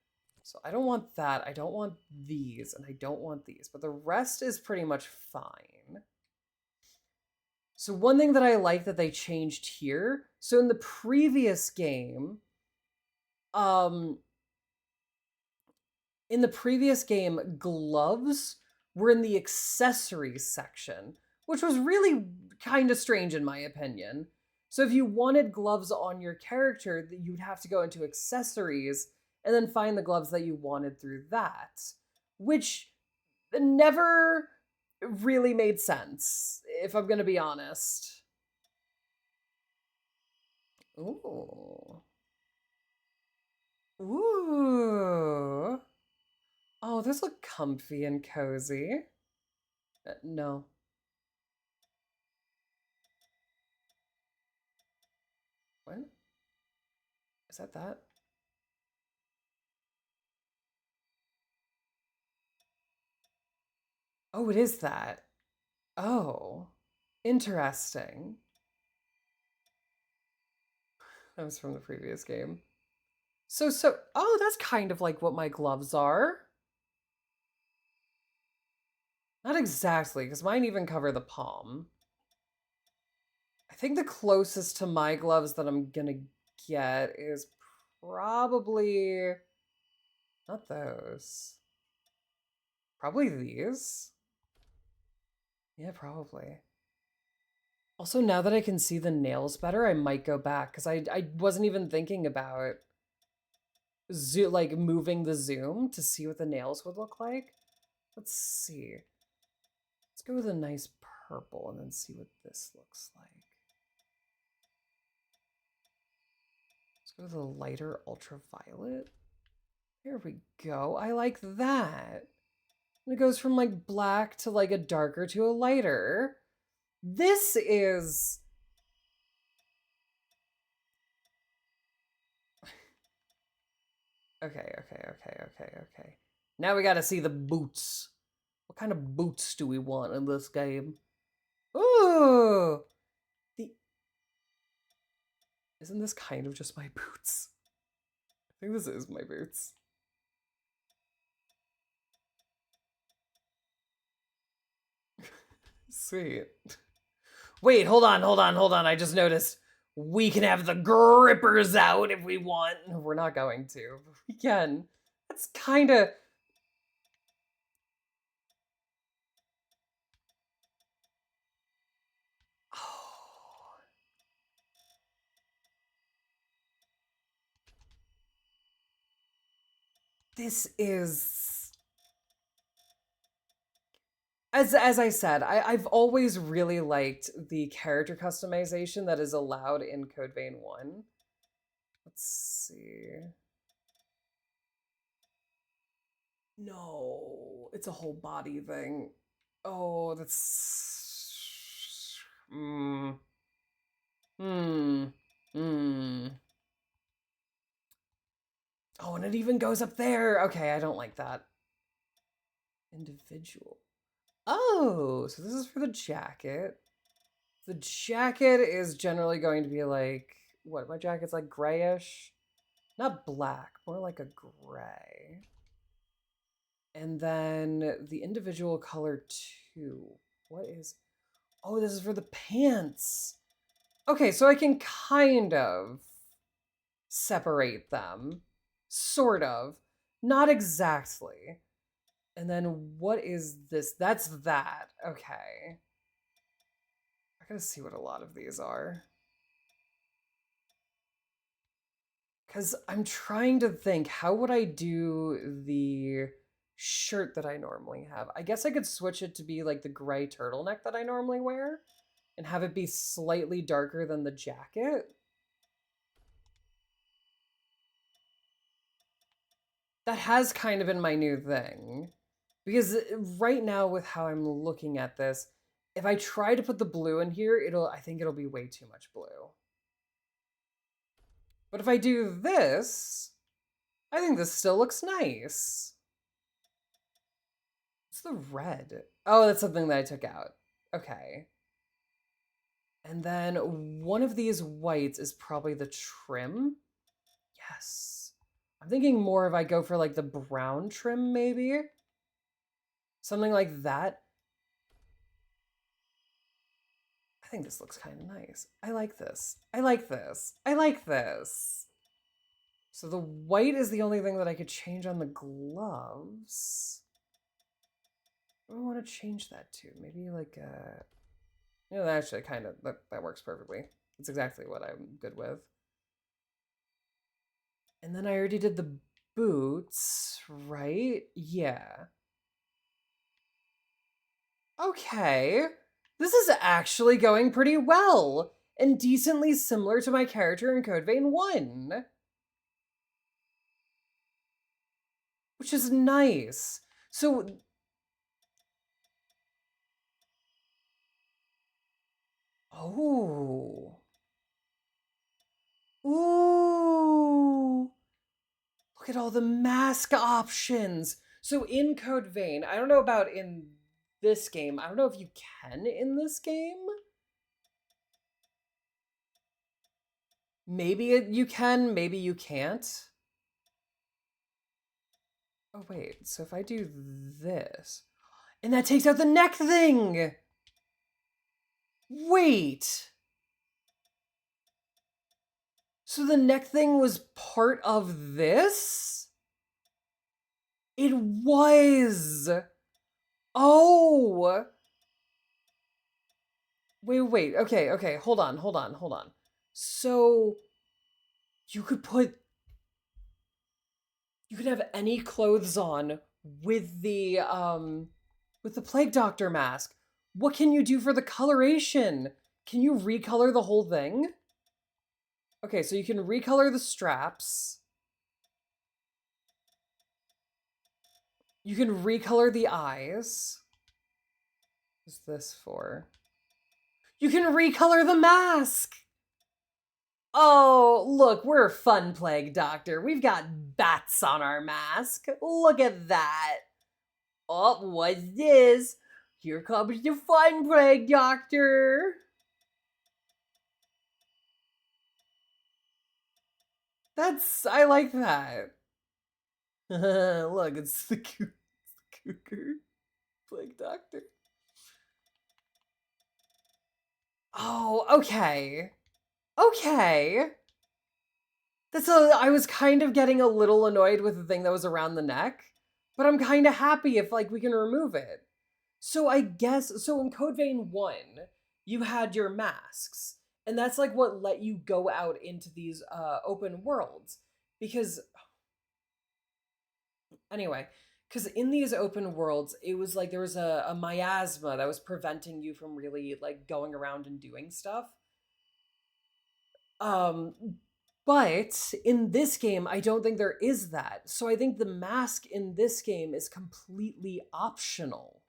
Speaker 1: So I don't want that, I don't want these, and I don't want these, but the rest is pretty much fine. So one thing that I like that they changed here, so in the previous game, gloves were in the accessories section, which was really kind of strange in my opinion. So if you wanted gloves on your character, you'd have to go into accessories and then find the gloves that you wanted through that, which never really made sense, if I'm gonna be honest. Ooh. Oh, those look comfy and cozy. No. What? Is that that? Oh, it is that. Oh, interesting. That was from the previous game. Oh, that's kind of like what my gloves are. Not exactly, because mine even cover the palm. I think the closest to my gloves that I'm gonna get is probably not those. Probably these. Yeah, probably. Also, now that I can see the nails better, I might go back because I wasn't even thinking about like moving the zoom to see what the nails would look like. Let's see. Let's go with a nice purple and then see what this looks like. Let's go with a lighter ultraviolet. Here we go. I like that. And it goes from like black to like a darker to a lighter. This is... Okay. Now we gotta see the boots. What kind of boots do we want in this game? Ooh! Isn't this kind of just my boots? I think this is my boots. Sweet. Wait, hold on. I just noticed we can have the grippers out if we want. We're not going to, but we can. That's kind of... Oh. This is... As I said, I've always really liked the character customization that is allowed in Code Vein 1. Let's see. No, it's a whole body thing. Oh, that's... Oh, and it even goes up there. Okay, I don't like that. Individual. Oh, so this is for the jacket. The jacket is generally going to be like, what, my jacket's like grayish? Not black, more like a gray. And then the individual color too. What is, oh, this is for the pants. Okay, so I can kind of separate them. Sort of. Not exactly. And then what is this? That's that. Okay. I gotta see what a lot of these are. Because I'm trying to think, how would I do the shirt that I normally have? I guess I could switch it to be like the gray turtleneck that I normally wear and have it be slightly darker than the jacket. That has kind of been my new thing. Because right now with how I'm looking at this, if I try to put the blue in here, I think it'll be way too much blue. But if I do this, I think this still looks nice. What's the red? Oh, that's something that I took out. Okay. And then one of these whites is probably the trim. Yes. I'm thinking more if I go for like the brown trim, maybe. Something like that. I think this looks kind of nice. I like this. I like this. I like this. So the white is the only thing that I could change on the gloves. What do I want to change that to? Maybe like a... You know, that actually kind of, that works perfectly. It's exactly what I'm good with. And then I already did the boots, right? Yeah. Okay. This is actually going pretty well and decently similar to my character in Code Vein 1. Which is nice. So... Oh. Ooh. at all the mask options. So in Code Vein, I don't know about in this game. I don't know if you can in this game. Maybe you can, maybe you can't. Oh, wait. So if I do this, and that takes out the neck thing. Wait. So the neck thing was part of this? It was. Oh. Wait. Okay. Hold on. So you could have any clothes on with the plague doctor mask. What can you do for the coloration? Can you recolor the whole thing? Okay, so you can recolor the straps. You can recolor the eyes. What's this for? You can recolor the mask! Oh, look, we're a fun plague doctor. We've got bats on our mask. Look at that. Oh, what's this? Here comes the fun plague doctor. I like that. Look, it's the cougar plague doctor. Oh, okay. Okay. I was kind of getting a little annoyed with the thing that was around the neck, but I'm kind of happy if like we can remove it. So I guess, so in Code Vein 1, you had your masks, and that's like what let you go out into these open worlds. Because, anyway, because in these open worlds, it was like there was a miasma that was preventing you from really like going around and doing stuff. But in this game, I don't think there is that. So I think the mask in this game is completely optional.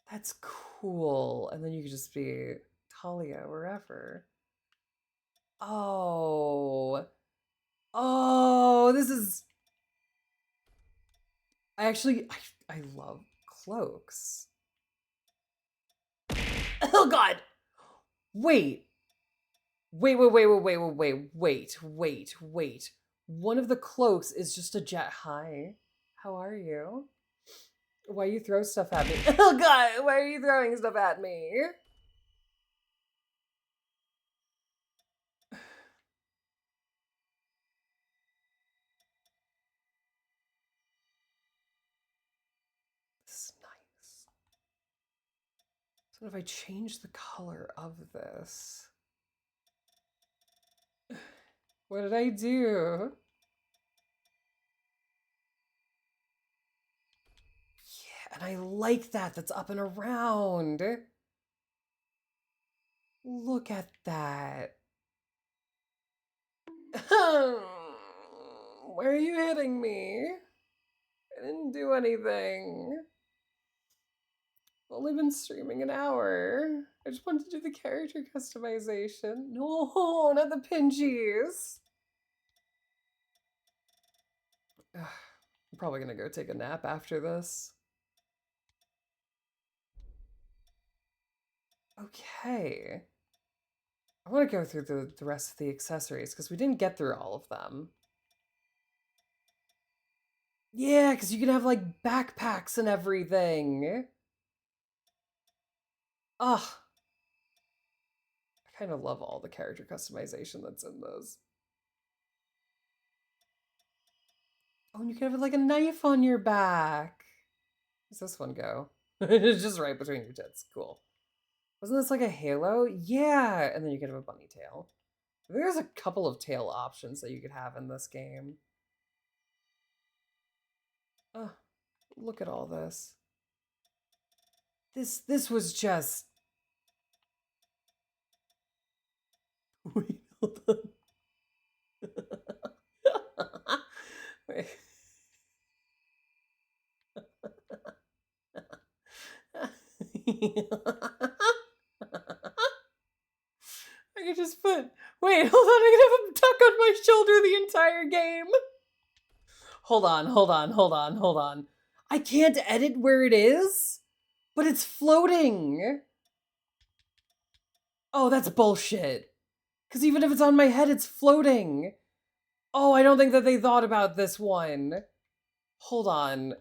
Speaker 1: That's cool. And then you could just be Talia wherever. Oh. Oh, this is... I love cloaks. Oh, God. Wait. Wait. One of the cloaks is just a jet. Hi. How are you? Why you throw stuff at me? Oh, God. Why are you throwing stuff at me? This is nice. So if I change the color of this... What did I do? Yeah, and I like that. That's up and around. Look at that. Why are you hitting me? I didn't do anything. I've only been streaming an hour. I just wanted to do the character customization. No, not the pinchies. I'm probably gonna go take a nap after this. Okay. I want to go through the rest of the accessories because we didn't get through all of them. Yeah, because you can have like backpacks and everything. Ugh. I kind of love all the character customization that's in those. Oh, and you can have like a knife on your back. Where's this one go? It's just right between your tits. Cool. Wasn't this like a halo? Yeah, and then you could have a bunny tail. I think there's a couple of tail options that you could have in this game. Oh, look at all this. This was just... Wait, hold on. Wait. I could just put Wait, hold on, I'm gonna have a duck on my shoulder the entire game. Hold on. I can't edit where it is, but it's floating. Oh, that's bullshit. Because even if it's on my head, it's floating. Oh, I don't think that they thought about this one. Hold on.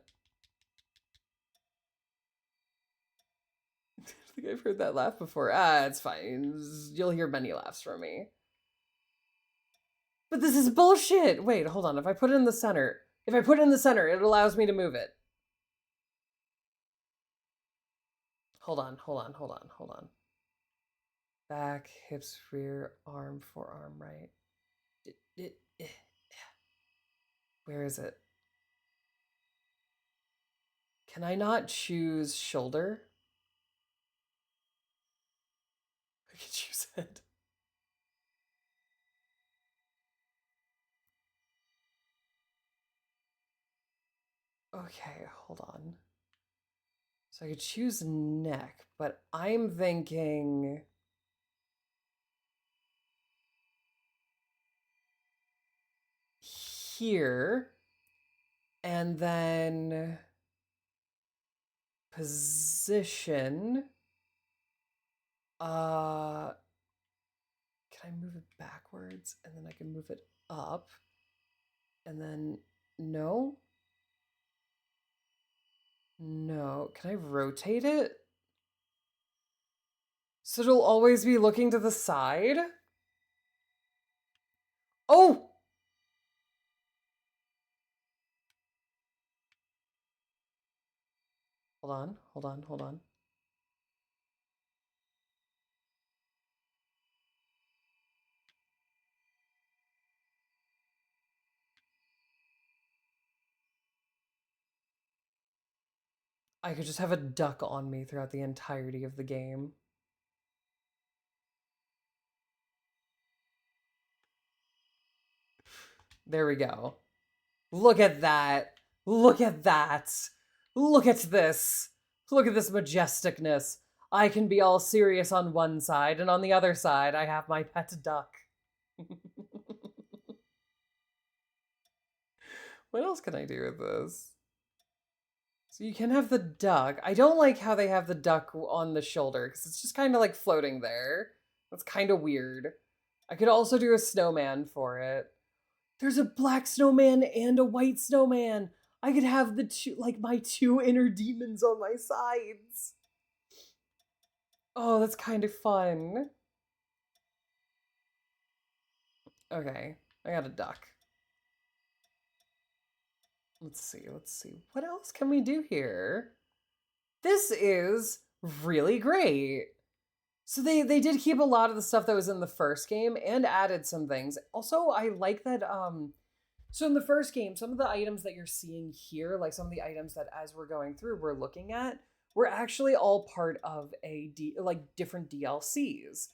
Speaker 1: I think I've heard that laugh before. It's fine. You'll hear many laughs from me. But this is bullshit. Wait, hold on. If I put it in the center, it allows me to move it. Hold on. Back, hips, rear, arm, forearm, right. Where is it? Can I not choose shoulder? I can choose it. Okay, hold on. So I could choose neck, but I'm thinking here, and then position. Can I move it backwards and then I can move it up? And then no. No, can I rotate it? So it'll always be looking to the side? Oh! Hold on. I could just have a duck on me throughout the entirety of the game. There we go. Look at that. Look at that. Look at this. Look at this majesticness. I can be all serious on one side, and on the other side, I have my pet duck. What else can I do with this? So you can have the duck. I don't like how they have the duck on the shoulder, because it's just kind of like floating there. That's kind of weird. I could also do a snowman for it. There's a black snowman and a white snowman. I could have the two, like my two inner demons on my sides. Oh, that's kind of fun. Okay, I got a duck. Let's see. What else can we do here? This is really great. So they did keep a lot of the stuff that was in the first game and added some things. Also, I like that so in the first game, some of the items that you're seeing here, like some of the items that as we're going through we're looking at, were actually all part of different DLCs.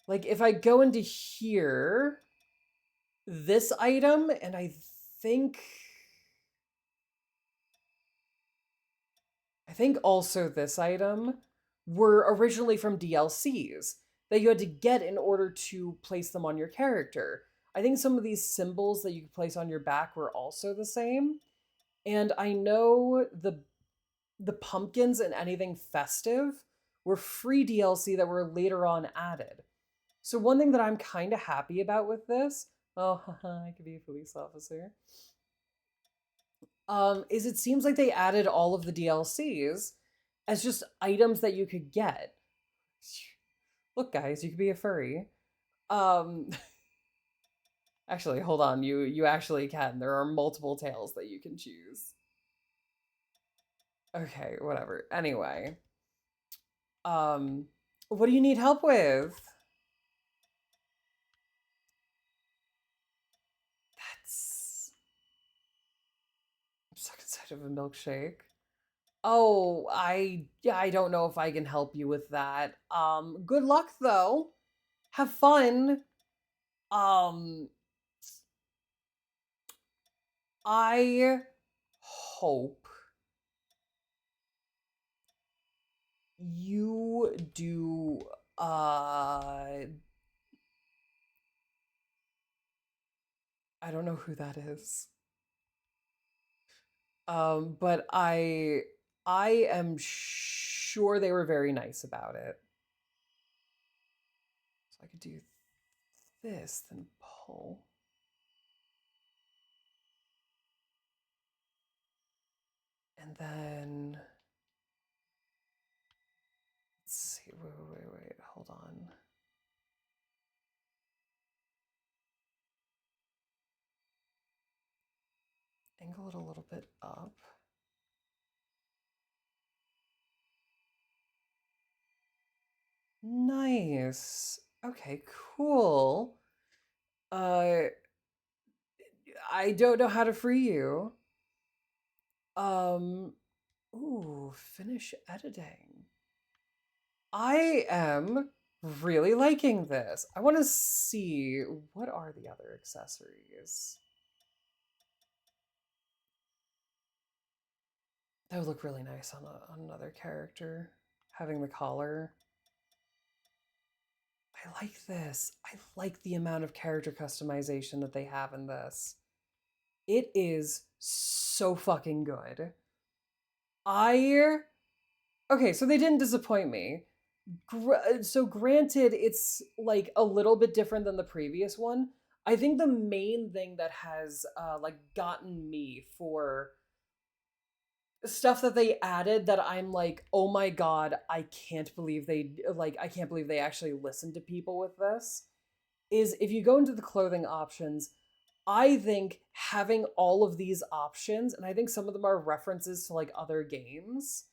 Speaker 1: Like if I go into here, this item, and I think also this item were originally from DLCs that you had to get in order to place them on your character. I think some of these symbols that you could place on your back were also the same. And I know the pumpkins and anything festive were free DLC that were later on added. So one thing that I'm kind of happy about with this, oh, I could be a police officer, is it seems like they added all of the DLCs as just items that you could get. Look, guys, you could be a furry. Actually, hold on. You actually can. There are multiple tails that you can choose. Okay, whatever. Anyway, what do you need help with? I'm stuck inside of a milkshake. Oh, I don't know if I can help you with that. Good luck though. Have fun. I hope you do I don't know who that is. But I am sure they were very nice about it. So I could do this, then pull. And then let's see. Wait. Hold on. Angle it a little bit up. Nice. Okay, cool. I don't know how to free you. Ooh, finish editing. I am really liking this. I want to see what are the other accessories. That would look really nice on another character. Having the collar. I like this. I like the amount of character customization that they have in this. It is so fucking good. Okay, so they didn't disappoint me. So granted, it's like a little bit different than the previous one. I think the main thing that has like gotten me for stuff that they added that I'm like, oh my god, I can't believe they actually listened to people with this, is if you go into the clothing options, I think having all of these options, and I think some of them are references to like other games,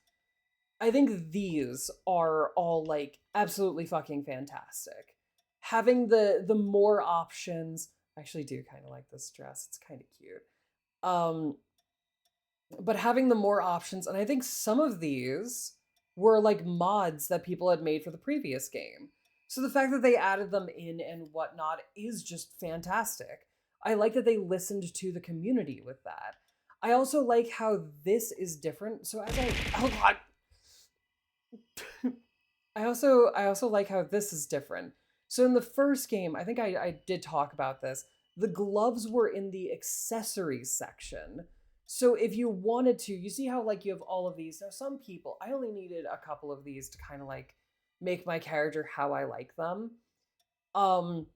Speaker 1: I think these are all like absolutely fucking fantastic. Having the more options, I actually do kind of like this dress. It's kind of cute. But having the more options, and I think some of these were like mods that people had made for the previous game. So the fact that they added them in and whatnot is just fantastic. I like that they listened to the community with that. I also like how this is different. So as I oh god. I also like how this is different. So in the first game, I think I did talk about this. The gloves were in the accessories section. So if you wanted to, you see how like you have all of these. Now some people, I only needed a couple of these to kind of like make my character how I like them. Um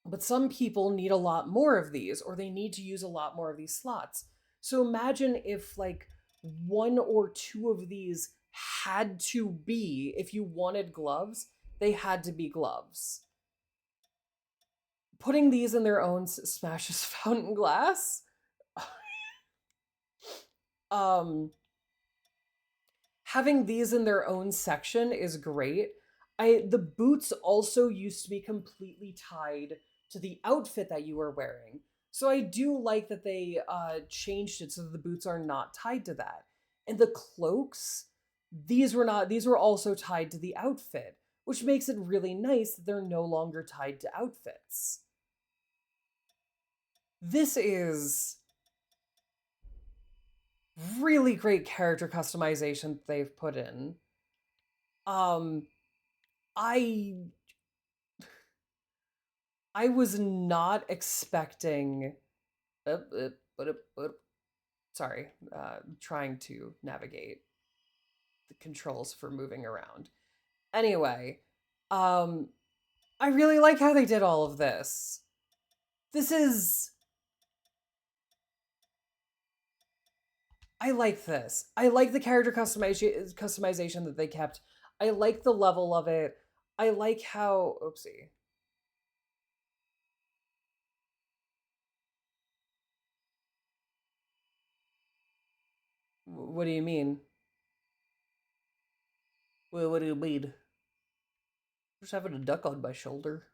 Speaker 1: but some people need a lot more of these, or they need to use a lot more of these slots. So imagine if like one or two of these had to be, if you wanted gloves, they had to be gloves. Putting these in their own smashes fountain glass. um Having these in their own section is great. The boots also used to be completely tied to the outfit that you were wearing. So I do like that they changed it so that the boots are not tied to that. And the cloaks, these were not, these were also tied to the outfit, which makes it really nice that they're no longer tied to outfits. This is really great character customization that they've put in. I was not expecting. Sorry, trying to navigate the controls for moving around. Anyway, I really like how they did all of this. This is. I like this. I like the character customization that they kept. I like the level of it. I like how. Oopsie. What do you mean? Well, what do you mean? Just having a duck on my shoulder.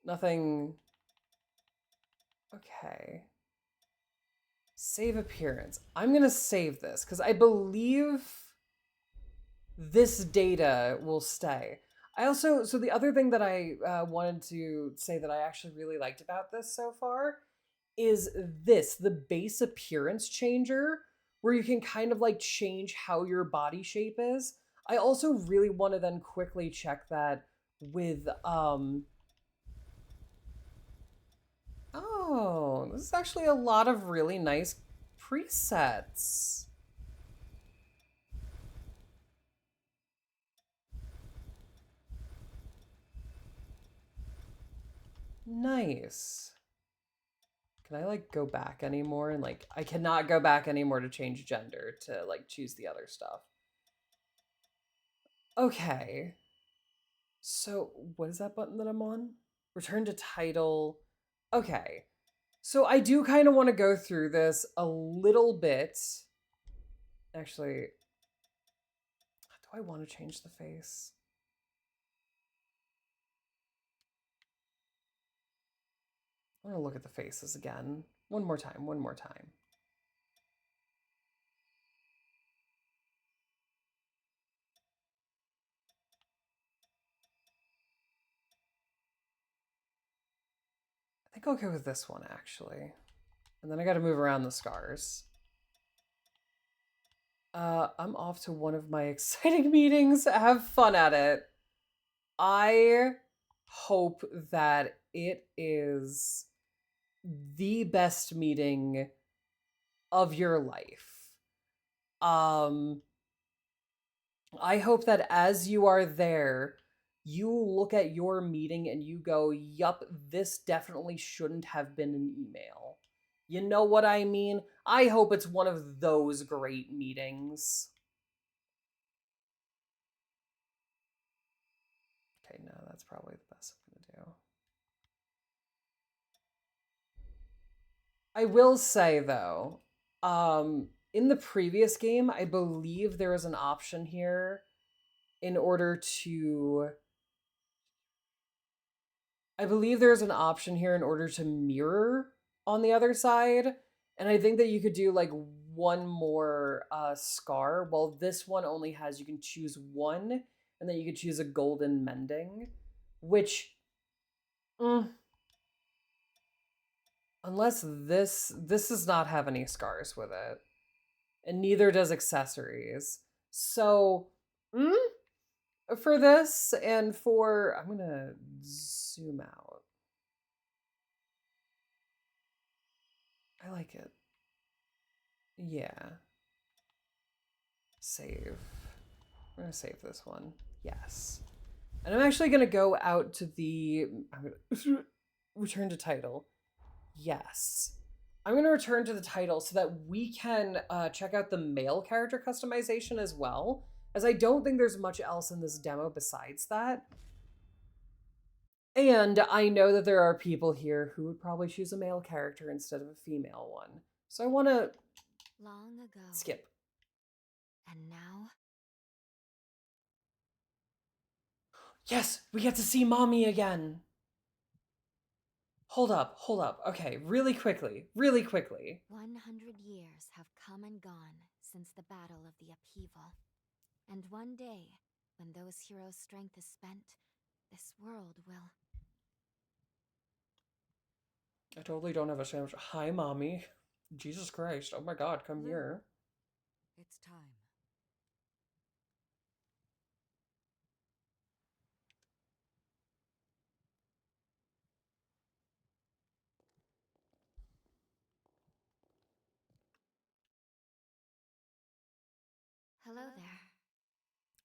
Speaker 1: Nothing. Okay. Save appearance. I'm gonna save this because I believe this data will stay. I also, so the other thing that I wanted to say that I actually really liked about this so far is this, the base appearance changer, where you can kind of like change how your body shape is. I also really want to then quickly check that with oh, this is actually a lot of really nice presets. Nice. Can I like go back anymore? And like, I cannot go back anymore to change gender to like choose the other stuff. Okay. So what is that button that I'm on? Return to title. Okay. So I do kind of want to go through this a little bit. Actually, do I want to change the face? I want to look at the faces again. One more time, one more time. I think I'll go with this one, actually. And then I got to move around the scars. I'm off to one of my exciting meetings. Have fun at it. I hope that it is the best meeting of your life. I hope that as you are there, you look at your meeting and you go, yup, this definitely shouldn't have been an email. You know what I mean? I hope it's one of those great meetings. Okay, no, that's probably the best I'm gonna do. I will say though, in the previous game, I believe there is an option here in order to mirror on the other side. And I think that you could do like one more scar. Well, this one only has, you can choose one, and then you could choose a golden mending, which, unless this does not have any scars with it. And neither does accessories. So, for this and for, I'm gonna zoom out. I like it. Yeah. Save. I'm gonna save this one. Yes. And I'm actually gonna go out to the, I'm gonna return to title. Yes. I'm gonna return to the title so that we can check out the male character customization as well, as I don't think there's much else in this demo besides that. And I know that there are people here who would probably choose a male character instead of a female one. So I want to
Speaker 2: Long ago.
Speaker 1: skip.
Speaker 2: And now?
Speaker 1: Yes, we get to see mommy again. Hold up. Okay, really quickly.
Speaker 2: 100 years have come and gone since the battle of the upheaval. And one day, when those heroes' strength is spent, this world will...
Speaker 1: I totally don't have a sandwich. Hi, mommy. Jesus Christ. Oh my god, come here.
Speaker 3: It's time.
Speaker 2: Hello there.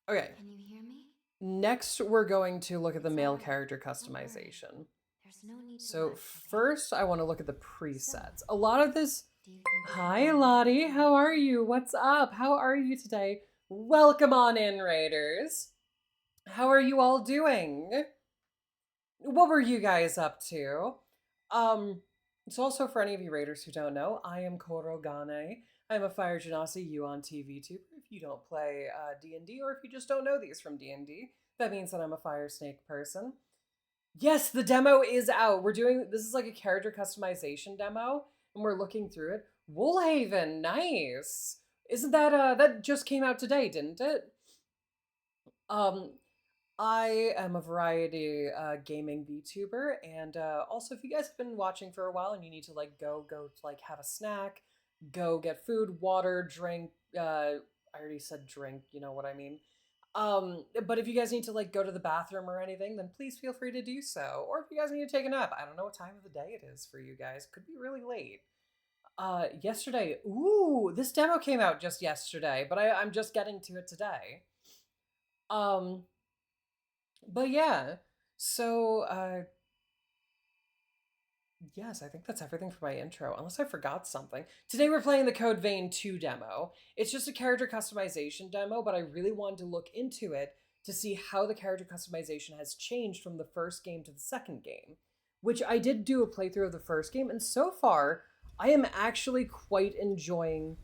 Speaker 1: Okay.
Speaker 2: Can you hear me?
Speaker 1: Next, we're going to look at the
Speaker 2: It's
Speaker 1: male
Speaker 2: alright.
Speaker 1: character
Speaker 2: Don't worry.
Speaker 1: customization.
Speaker 2: There's no need to
Speaker 1: So
Speaker 2: rush, okay?
Speaker 1: first, I want to look at the presets. A lot of this...
Speaker 2: Do you think
Speaker 1: Hi, Lottie. How are you? What's up? How are you today? Welcome on in, Raiders. How are you all doing? What were you guys up to? So also for any of you Raiders who don't know, I am Korogane. I'm a Fire Genasi Yuan TV tuber. If you don't play D&D, or if you just don't know these from D&D, that means that I'm a Fire Snake person. Yes, the demo is out. This is like a character customization demo, and we're looking through it. Woolhaven, nice. Isn't that, that just came out today, didn't it? I am a variety gaming VTuber, and also if you guys have been watching for a while and you need to like go to like have a snack, go get food, water, drink, I already said drink, you know what I mean. But if you guys need to like go to the bathroom or anything, then please feel free to do so. Or if you guys need to take a nap, I don't know what time of the day it is for you guys. Could be really late. Yesterday, ooh, this demo came out just yesterday, but I'm just getting to it today. Um, but yeah, so yes, I think that's everything for my intro, unless I forgot something. Today we're playing the Code Vein 2 demo. It's just a character customization demo, but I really wanted to look into it to see how the character customization has changed from the first game to the second game, which I did do a playthrough of the first game, and so far, I am actually quite enjoying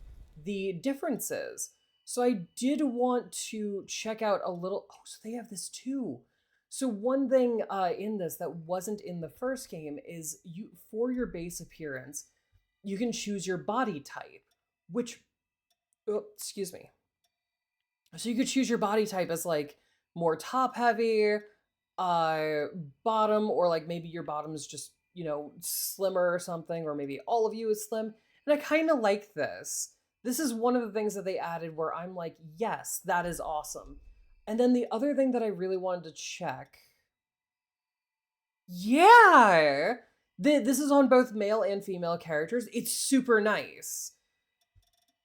Speaker 1: the differences. So I did want to check out a little. Oh, so they have this too. So one thing in this that wasn't in the first game is you, for your base appearance, you can choose your body type, which, oh, excuse me. So you could choose your body type as like more top heavy, bottom, or like maybe your bottom is just, you know, slimmer or something, or maybe all of you is slim. And I kind of like this. This is one of the things that they added where I'm like, yes, that is awesome. And then the other thing that I really wanted to check. Yeah! This is on both male and female characters. It's super nice.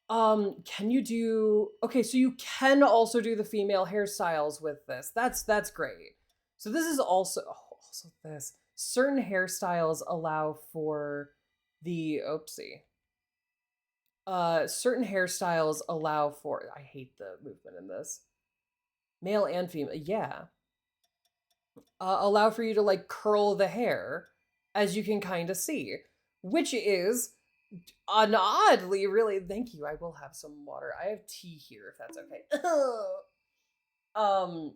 Speaker 1: Can you do... Okay, so you can also do the female hairstyles with this. That's great. So this is also... Oh, also this. Certain hairstyles allow for the... Oopsie. Certain hairstyles allow for... I hate the movement in this. Male and female. Yeah. Allow for you to like curl the hair, as you can kind of see, which is an oddly really. Thank you. I will have some water. I have tea here, if that's okay. um,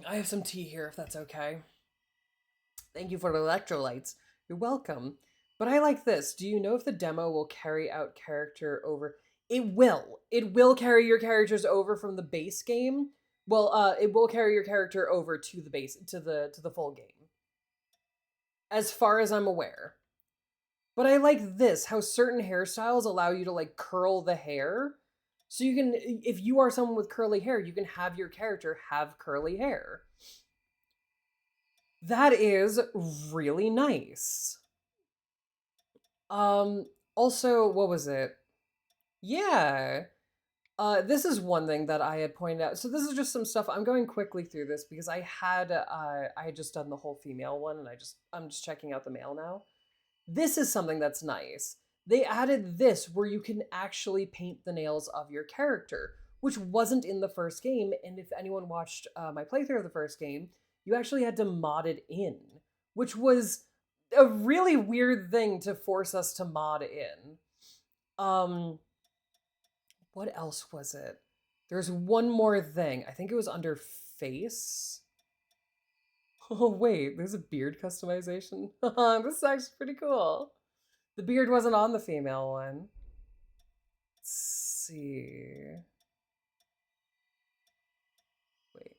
Speaker 1: I have some tea here, if that's okay. Thank you for the electrolytes. You're welcome. But I like this. Do you know if the demo will carry out character over? It will. It will carry your characters over from the base game. Well, it will carry your character over to the base to the full game. As far as I'm aware. But I like this, how certain hairstyles allow you to like curl the hair. So you can, if you are someone with curly hair, you can have your character have curly hair. That is really nice. Also, what was it? Yeah. This is one thing that I had pointed out. So this is just some stuff. I'm going quickly through this because I had just done the whole female one, and I'm just checking out the male now. This is something that's nice. They added this where you can actually paint the nails of your character, which wasn't in the first game. And if anyone watched my playthrough of the first game, you actually had to mod it in, which was a really weird thing to force us to mod in. What else was it? There's one more thing. I think it was under face. Oh, wait, there's a beard customization. This is actually pretty cool. The beard wasn't on the female one. Let's see. Wait.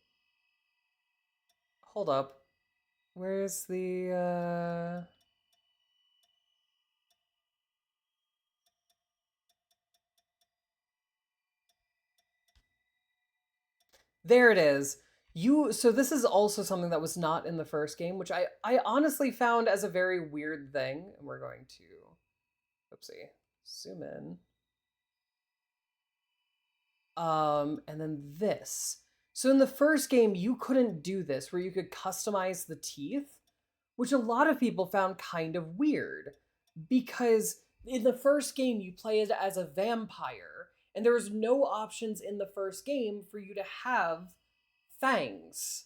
Speaker 1: Hold up. Where's the, There it is. So this is also something that was not in the first game, which I honestly found as a very weird thing. And we're going to, oopsie, zoom in. And then this. So in the first game, you couldn't do this, where you could customize the teeth, which a lot of people found kind of weird, because in the first game, you play as a vampire, and there was no options in the first game for you to have fangs.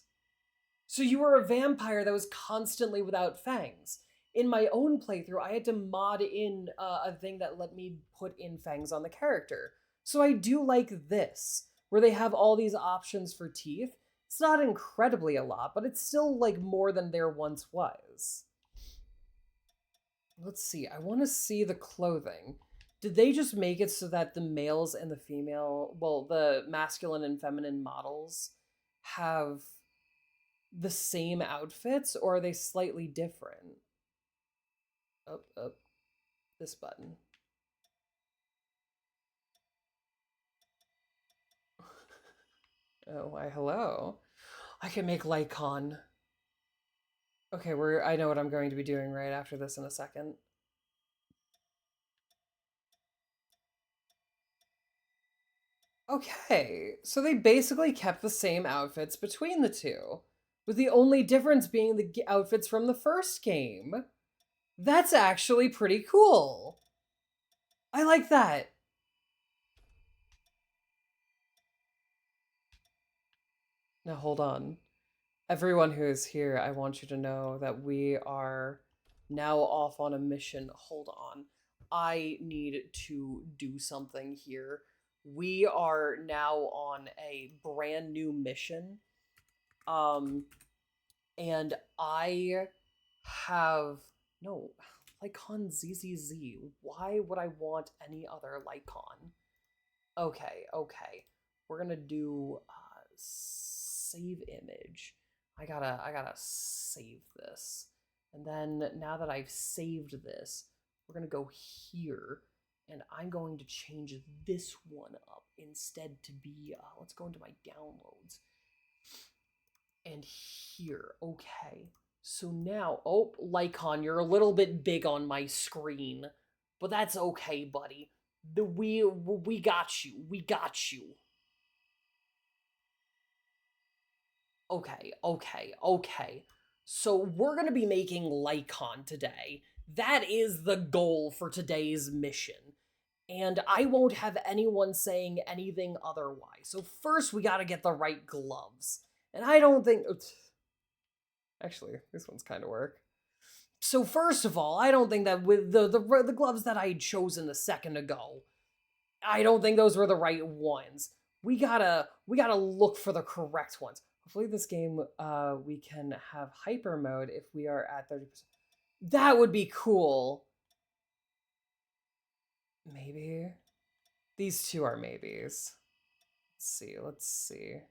Speaker 1: So you were a vampire that was constantly without fangs. In my own playthrough, I had to mod in a thing that let me put in fangs on the character. So I do like this, where they have all these options for teeth. It's not incredibly a lot, but it's still like more than there once was. Let's see, I want to see the clothing. Did they just make it so that the males and the female, well, the masculine and feminine models have the same outfits, or are they slightly different? Up, this button. Oh, why, hello. I can make Lycon. Okay, I know what I'm going to be doing right after this in a second. Okay, so they basically kept the same outfits between the two, with the only difference being the outfits from the first game. That's actually pretty cool. I like that. Now hold on. Everyone who is here, I want you to know that we are now off on a mission. Hold on. I need to do something here. We are now on a brand new mission. And I have no Lycon ZZZ. Why would I want any other Lycon? Okay, okay. We're gonna do save image. I gotta save this. And then now that I've saved this, we're gonna go here and I'm going to change this one up instead to be, let's go into my downloads. And here, okay. So now, oh, Lycon, you're a little bit big on my screen, but that's okay, buddy. We got you. We got you. Okay, okay, okay. So we're gonna be making Lycon today. That is the goal for today's mission. And I won't have anyone saying anything otherwise. So first we gotta get the right gloves. And I don't think... Actually, this one's kind of work. So first of all, I don't think that with the gloves that I had chosen a second ago, I don't think those were the right ones. We gotta look for the correct ones. Hopefully this game we can have hyper mode if we are at 30%. That would be cool. Maybe. These two are maybes. Let's see.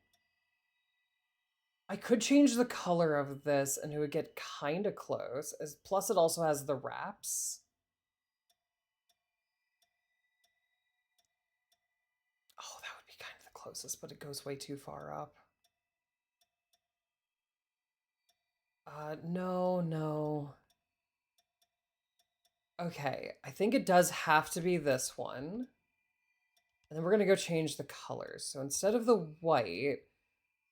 Speaker 1: I could change the color of this and it would get kind of close. Plus it also has the wraps. Oh, that would be kind of the closest, but it goes way too far up. No. Okay, I think it does have to be this one. And then we're gonna go change the colors. So instead of the white,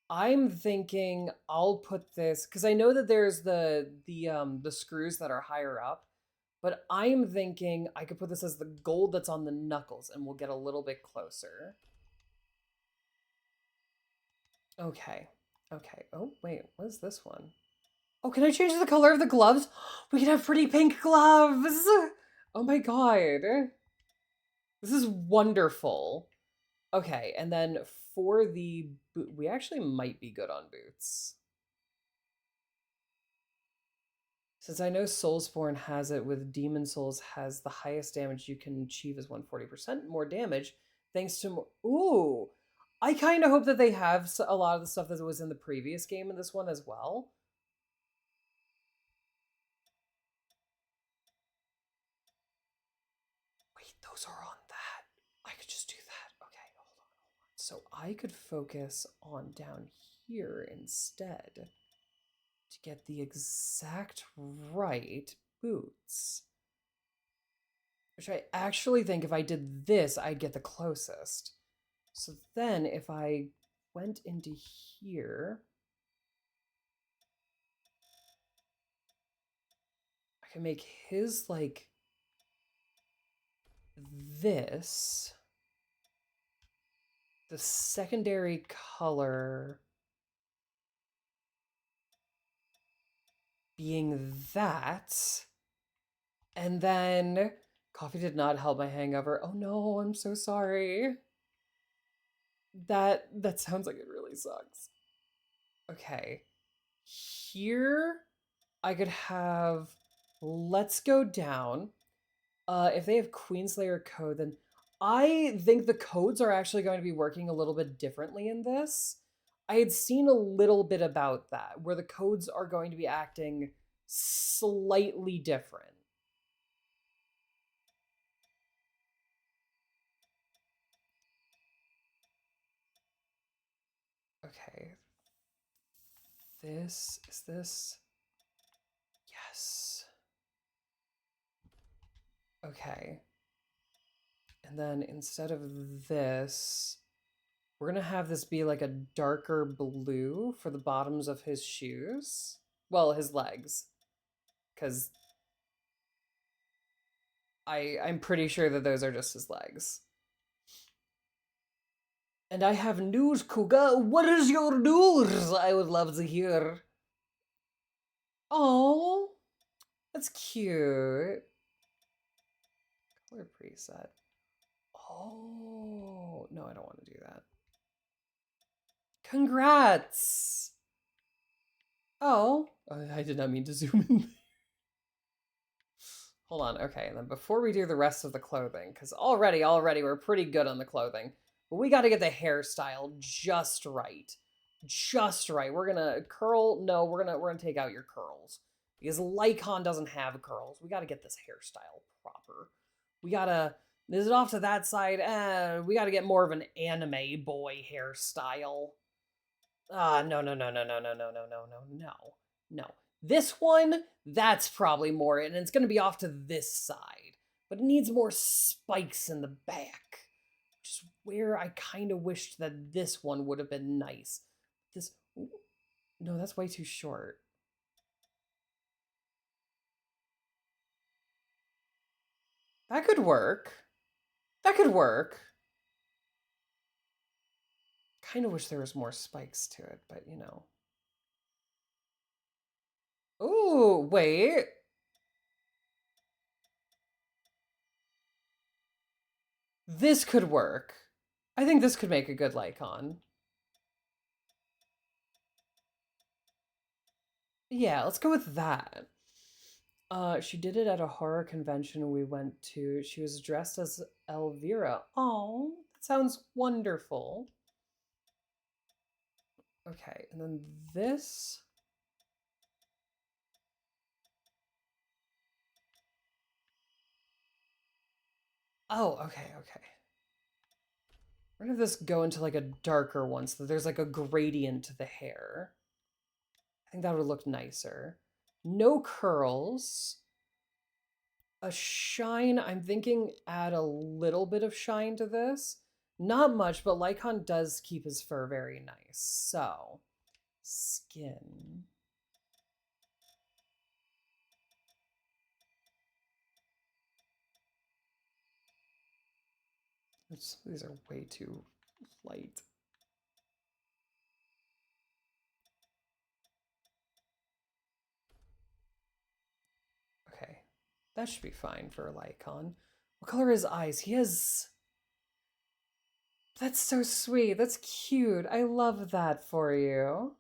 Speaker 1: I'm thinking I'll put this, because I know that there's the screws that are higher up, but I'm thinking I could put this as the gold that's on the knuckles and we'll get a little bit closer. Okay. Okay. Oh, wait, what is this one? Oh, can I change the color of the gloves? We can have pretty pink gloves. Oh my god. This is wonderful. Okay, and then for the boot, we actually might be good on boots. Since I know Soulsborne has it with Demon Souls has the highest damage you can achieve is 140% more damage thanks to more... Ooh! I kind of hope that they have a lot of the stuff that was in the previous game in this one as well. Wait, those are on that. I could just do that. Okay, hold on. So I could focus on down here instead to get the exact right boots. Which I actually think if I did this, I'd get the closest. So then if I went into here, I can make his like this. The secondary color being that. And then coffee did not help my hangover. Oh no, I'm so sorry. That sounds like it really sucks. Okay. Here I could have let's go down. If they have Queenslayer code, then I think the codes are actually going to be working a little bit differently in this. I had seen a little bit about that, where the codes are going to be acting slightly different. Okay. Is this? Yes. Okay. And then instead of this, we're gonna have this be like a darker blue for the bottoms of his shoes. Well, his legs. Because I'm pretty sure that those are just his legs. And I have news, Kuga. What is your news? I would love to hear. Oh, that's cute. Color preset. Oh, no, I don't want to do that. Congrats. Oh, I did not mean to zoom in. Hold on, okay, and then before we do the rest of the clothing, because already we're pretty good on the clothing, but we got to get the hairstyle just right. Just right. We're gonna curl, no, we're gonna take out your curls. Because Lycon doesn't have curls. We gotta get this hairstyle proper. We gotta, is it off to that side? We gotta get more of an anime boy hairstyle. No. This one, that's probably more, and it's going to be off to this side. But it needs more spikes in the back. Which is where I kind of wished that this one would have been nice. This, no, that's way too short. That could work. That could work. Kind of wish there was more spikes to it, but you know. Ooh, wait. This could work. I think this could make a good Lycon. Yeah, let's go with that. She did it at a horror convention we went to. She was dressed as Elvira. Oh, that sounds wonderful. Okay, and then this. Oh, okay. We're gonna have this go into like a darker one so that there's like a gradient to the hair. I think that would look nicer. No curls. A shine, I'm thinking add a little bit of shine to this. Not much, but Lycon does keep his fur very nice. So, skin. These are way too light. Okay, that should be fine for a Lycon. What color are his eyes? He has... That's so sweet. That's cute. I love that for you.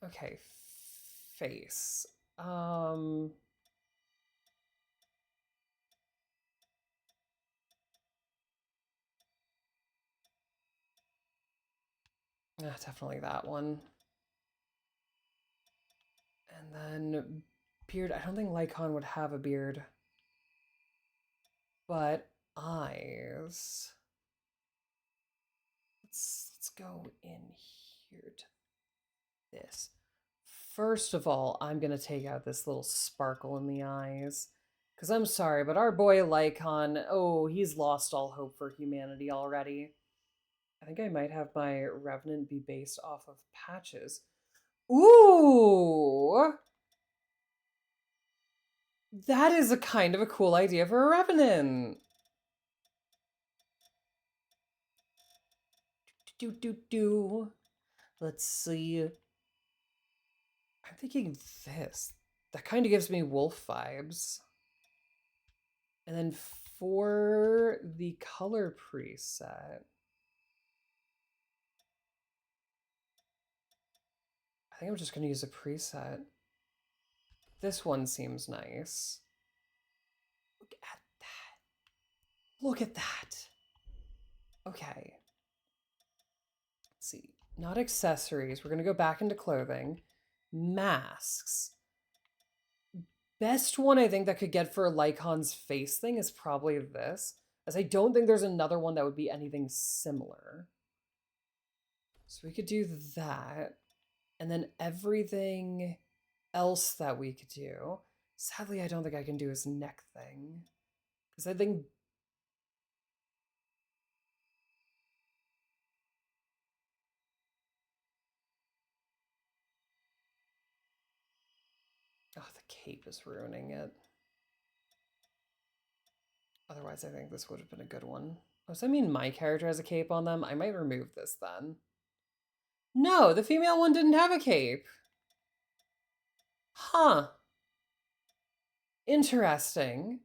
Speaker 1: Okay, face. Definitely that one. And then beard. I don't think Lycon would have a beard. But eyes. Let's go in here to this. First of all, I'm going to take out this little sparkle in the eyes. Because I'm sorry, but our boy Lycon, oh, he's lost all hope for humanity already. I think I might have my Revenant be based off of patches. Ooh! That is a kind of a cool idea for a Revenant. Let's see. I'm thinking this. That kind of gives me wolf vibes. And then for the color preset, I think I'm just going to use a preset. This one seems nice. Look at that. Look at that. Okay. Let's see. Not accessories. We're going to go back into clothing. Masks. Best one I think that could get for Lycon's face thing is probably this, as I don't think there's another one that would be anything similar. So we could do that. And then everything else that we could do. Sadly, I don't think I can do his neck thing. Because I think... Oh, the cape is ruining it. Otherwise, I think this would have been a good one. Oh, does that mean my character has a cape on them? I might remove this then. No, the female one didn't have a cape. Huh. Interesting.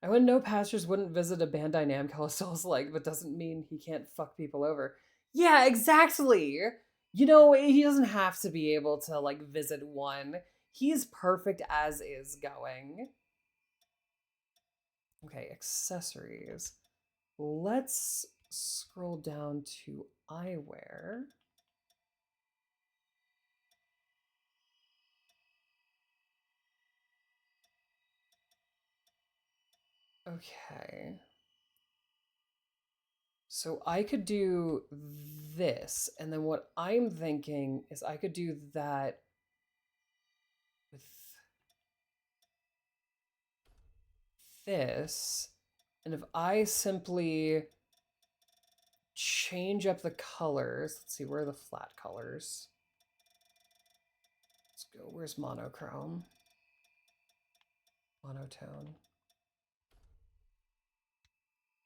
Speaker 1: I wouldn't know pastors wouldn't visit a Bandai Namco Souls like, but doesn't mean he can't fuck people over. Yeah, exactly. You know, he doesn't have to be able to, like, visit one. He's perfect as is going. Okay, accessories. Let's scroll down to eyewear. Okay. So I could do this, and then what I'm thinking is I could do that with this, and if I simply change up the colors, let's see, where are the flat colors? Let's go, where's monochrome? Monotone.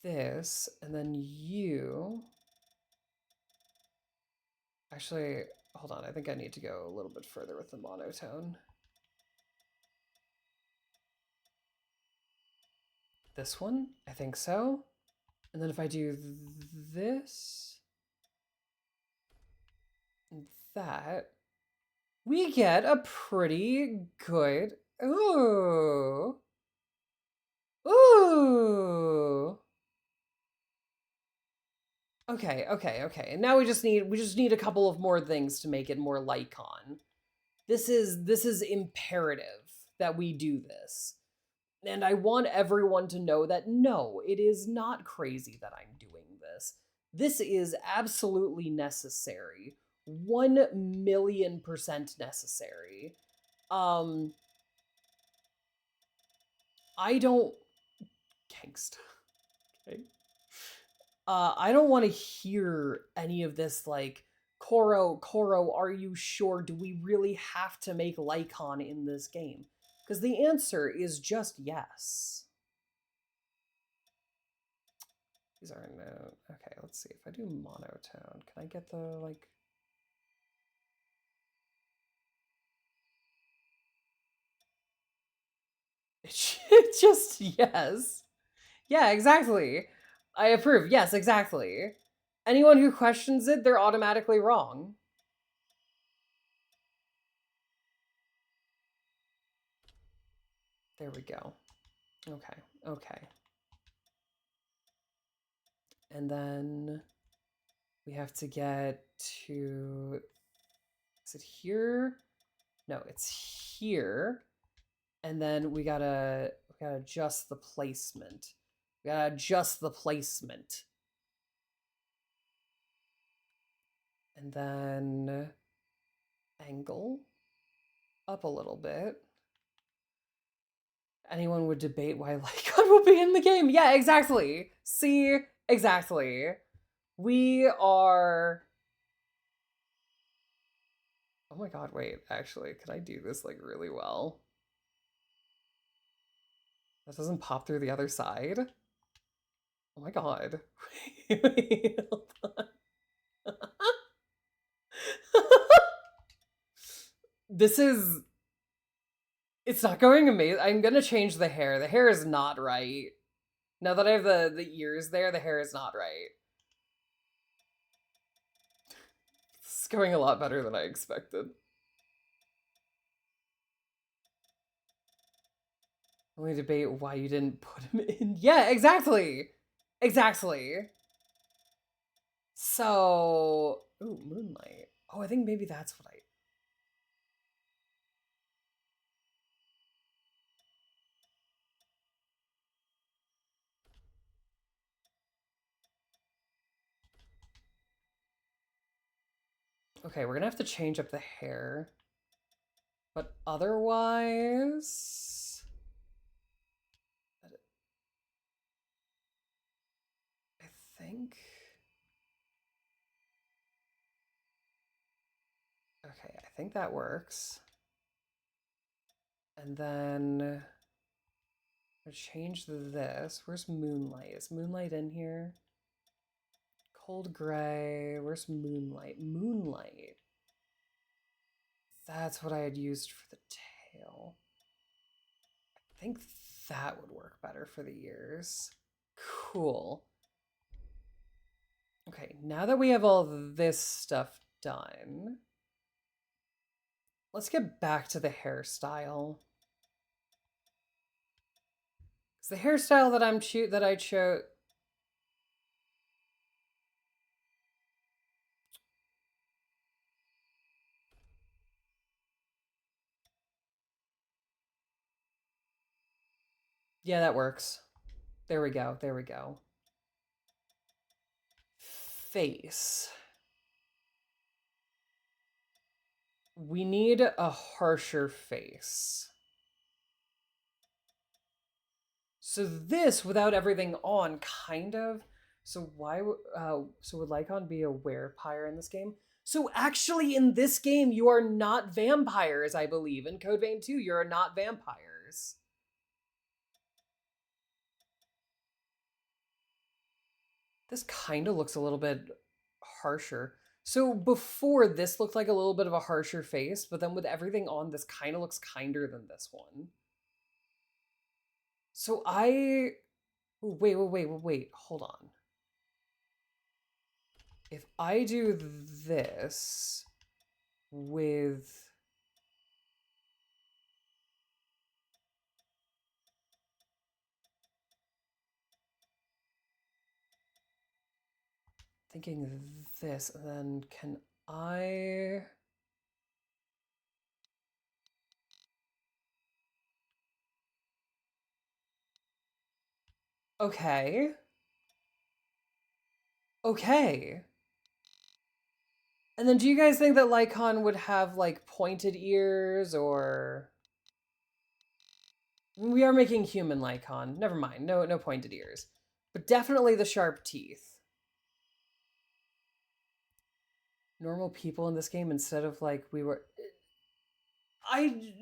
Speaker 1: This, and then you. Actually, hold on, I think I need to go a little bit further with the monotone. This one? I think so. And then if I do this and that, we get a pretty good... Ooh. Ooh. Okay, okay, okay. And now we just need a couple of more things to make it more Lycon. This is imperative that we do this. And I want everyone to know that no, it is not crazy that I'm doing this. This is absolutely necessary. 1,000,000% necessary. I don't... Gangsta. Okay. I don't want to hear any of this, like, Koro, are you sure? Do we really have to make Lycon in this game? Because the answer is just yes. These are no... Okay, let's see. If I do monotone, can I get the, like... It's just yes. Yeah, exactly. I approve. Yes, exactly. Anyone who questions it, they're automatically wrong. There we go. Okay, okay. And then we have to get to... Is it here? No, it's here. And then we gotta adjust the placement. We gotta adjust the placement. And then angle up a little bit. Anyone would debate why Lycon will be in the game. Yeah, exactly. See, exactly. We are... Oh my god, wait, actually, can I do this, like, really well? That doesn't pop through the other side? Oh my god. Wait, hold on. This is... It's not going amazing. I'm gonna change the hair. The hair is not right. Now that I have the ears there, the hair is not right. This is going a lot better than I expected. Only debate why you didn't put him in. Yeah, exactly. Exactly. So... Ooh, Moonlight. Oh, I think maybe that's what I... Okay, we're gonna have to change up the hair. But otherwise... I think... Okay, I think that works. And then... I'll change this. Where's Moonlight? Is Moonlight in here? Cold gray. Where's Moonlight? Moonlight. That's what I had used for the tail. I think that would work better for the ears. Cool. Okay, now that we have all this stuff done, let's get back to the hairstyle. Because the hairstyle that I chose... Yeah, that works. There we go. There we go. Face. We need a harsher face. So this, without everything on, kind of. So why? So would Lycon be a werepire in this game? So actually, in this game, you are not vampires. I believe in Code Vein 2, you are not vampires. This kind of looks a little bit harsher. So before, this looked like a little bit of a harsher face, but then with everything on, this kind of looks kinder than this one. So wait, hold on. If I do this with... Thinking this, then can I... Okay. Okay. And then do you guys think that Lycon would have, like, pointed ears, or... We are making human Lycon. Never mind. No pointed ears. But definitely the sharp teeth. Normal people in this game instead of, like, we were...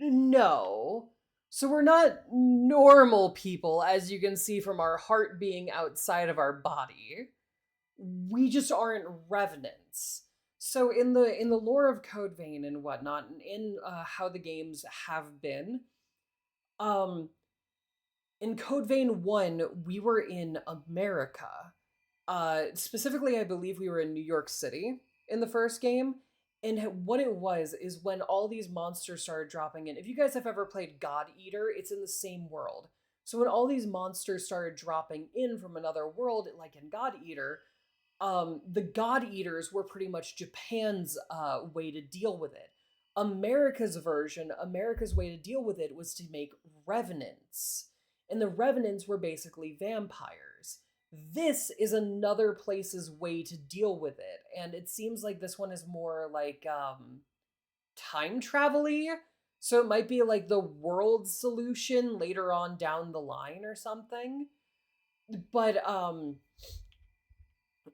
Speaker 1: No. So we're not normal people, as you can see from our heart being outside of our body. We just aren't revenants. So in the lore of Code Vein and whatnot, and in how the games have been, in Code Vein 1, we were in America. Specifically, I believe we were in New York City in the first game. And what it was is when all these monsters started dropping in. If you guys have ever played God Eater, it's in the same world. So when all these monsters started dropping in from another world, like in God Eater, the God Eaters were pretty much Japan's way to deal with it. America's way to deal with it was to make revenants. And the revenants were basically vampires. This is another place's way to deal with it. And it seems like this one is more like time travel-y. So it might be like the world solution later on down the line or something. But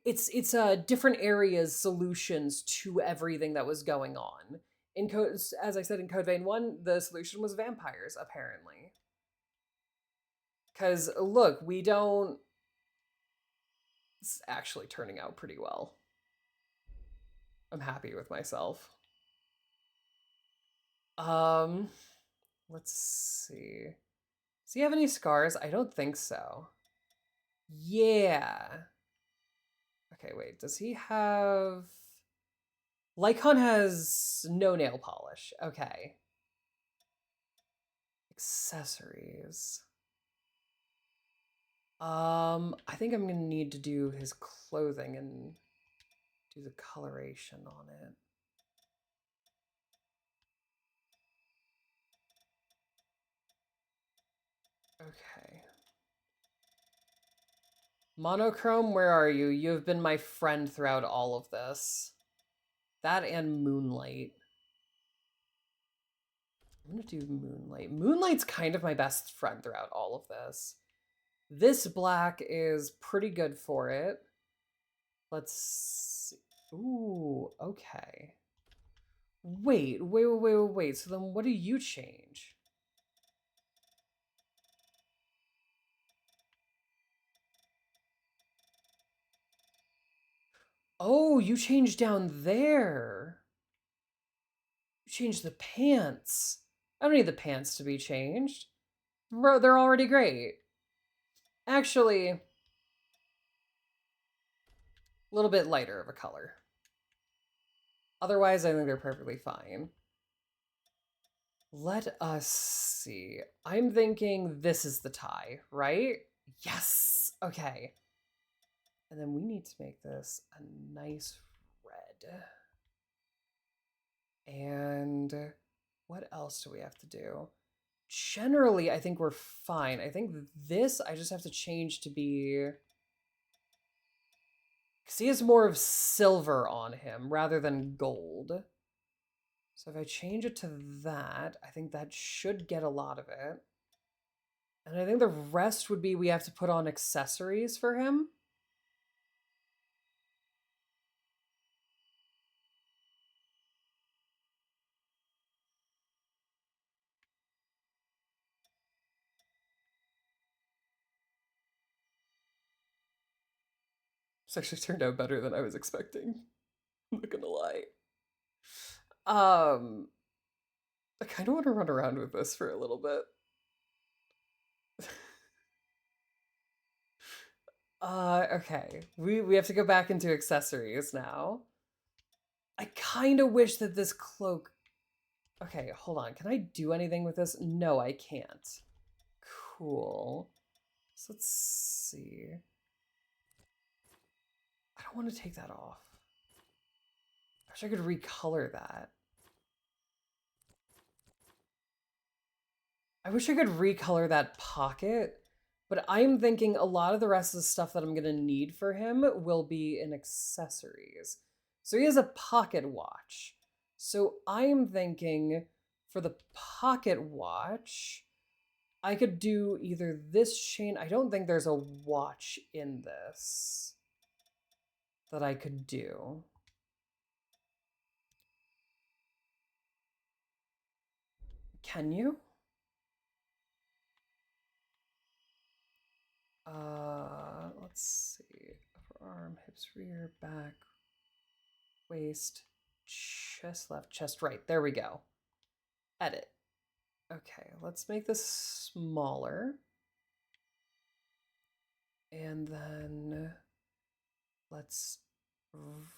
Speaker 1: it's different areas solutions to everything that was going on. As I said, in Code Vein 1, the solution was vampires, apparently. Because look, we don't... It's actually turning out pretty well. I'm happy with myself. Let's see. Does he have any scars? I don't think so. Yeah. Okay, wait, does he have... Lycon has no nail polish. Okay. Accessories. I think I'm gonna need to do his clothing and do the coloration on it. Okay. Monochrome, where are you? You have been my friend throughout all of this. That and Moonlight. I'm gonna do Moonlight. Moonlight's kind of my best friend throughout all of this. This black is pretty good for it. Let's see. Ooh, okay. Wait. So then what do you change? Oh, you changed down there. You changed the pants. I don't need the pants to be changed. Bro, they're already great. Actually, a little bit lighter of a color. Otherwise, I think they're perfectly fine. Let us see. I'm thinking this is the tie, right? Yes! Okay. And then we need to make this a nice red. And what else do we have to do? Generally, I think we're fine. I think this I just have to change to be... because he has more of silver on him rather than gold. So if I change it to that, I think that should get a lot of it. And I think the rest would be we have to put on accessories for him. This actually turned out better than I was expecting. I'm not gonna lie. I kind of want to run around with this for a little bit. Okay. We have to go back into accessories now. I kind of wish that this cloak... Okay, hold on. Can I do anything with this? No, I can't. Cool. So let's see. I don't want to take that off. I wish I could recolor that. I wish I could recolor that pocket, but I'm thinking a lot of the rest of the stuff that I'm going to need for him will be in accessories. So he has a pocket watch. So I'm thinking for the pocket watch, I could do either this chain. I don't think there's a watch in this that I could do. Can you? Let's see. Upper arm, hips, rear, back, waist, chest left, chest right. There we go. Edit. Okay, let's make this smaller. And then let's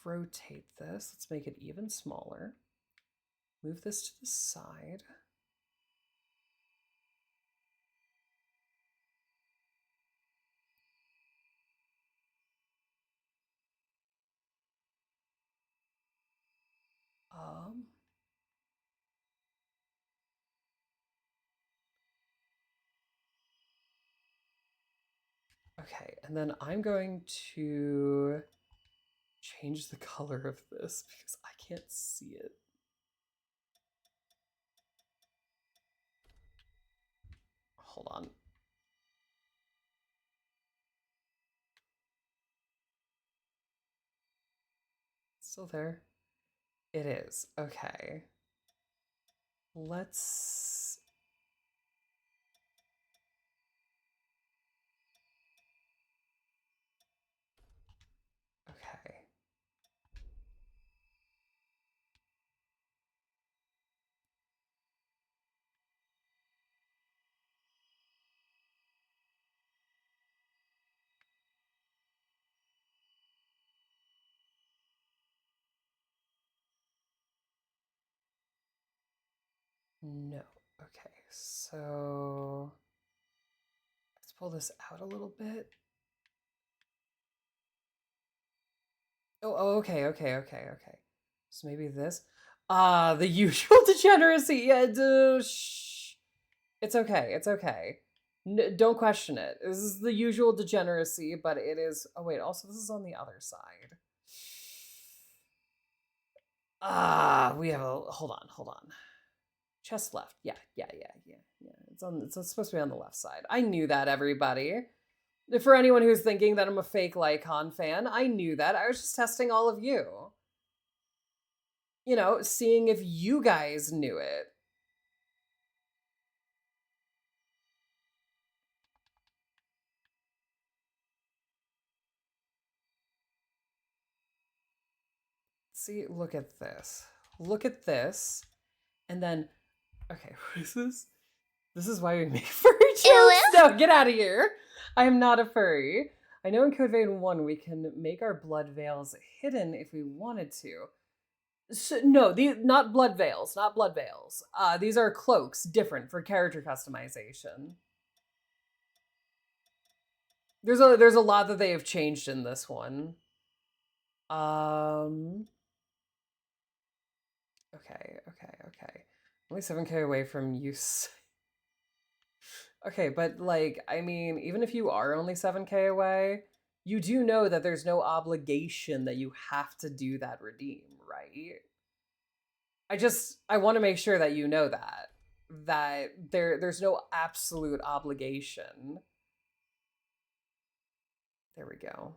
Speaker 1: rotate this. Let's make it even smaller. Move this to the side. Okay, and then I'm going to change the color of this because I can't see it. Hold on. Still there? It is. Okay. Let's... Okay. No. Okay, so let's pull this out a little bit. Oh, okay. So maybe this. The usual degeneracy. Yeah, it's okay. Don't question it. This is the usual degeneracy, but it is... Oh, wait, also this is on the other side. We have a, hold on. Chest left. Yeah. It's supposed to be on the left side. I knew that, everybody. For anyone who's thinking that I'm a fake Lycon fan, I knew that. I was just testing all of you. You know, seeing if you guys knew it. See, look at this. Look at this. And then, okay, what is this? This is why we make furry jokes. No, get out of here. I am not a furry. I know in Code Vein 1 we can make our blood veils hidden if we wanted to. So, no, these not blood veils, not blood veils. These are cloaks, different for character customization. There's a lot that they have changed in this one. Okay. Only 7K away from use. Okay, but like, I mean, even if you are only 7K away, you do know that there's no obligation that you have to do that redeem, right? I want to make sure that you know that there's no absolute obligation. There we go.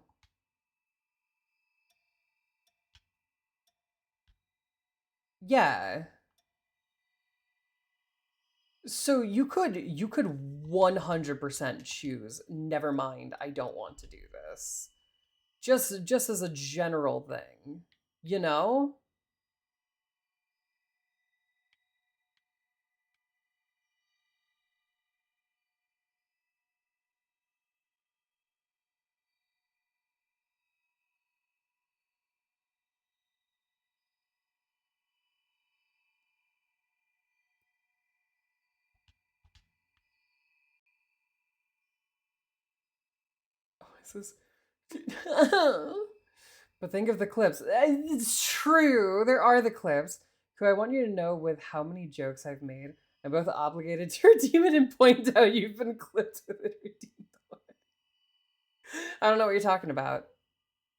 Speaker 1: Yeah. So you could 100% choose, never mind, I don't want to do this. Just as a general thing, you know? This but think of the clips. It's true. There are the clips. Who I want you to know with how many jokes I've made, I'm both obligated to redeem it and point out you've been clipped with it. I don't know what you're talking about.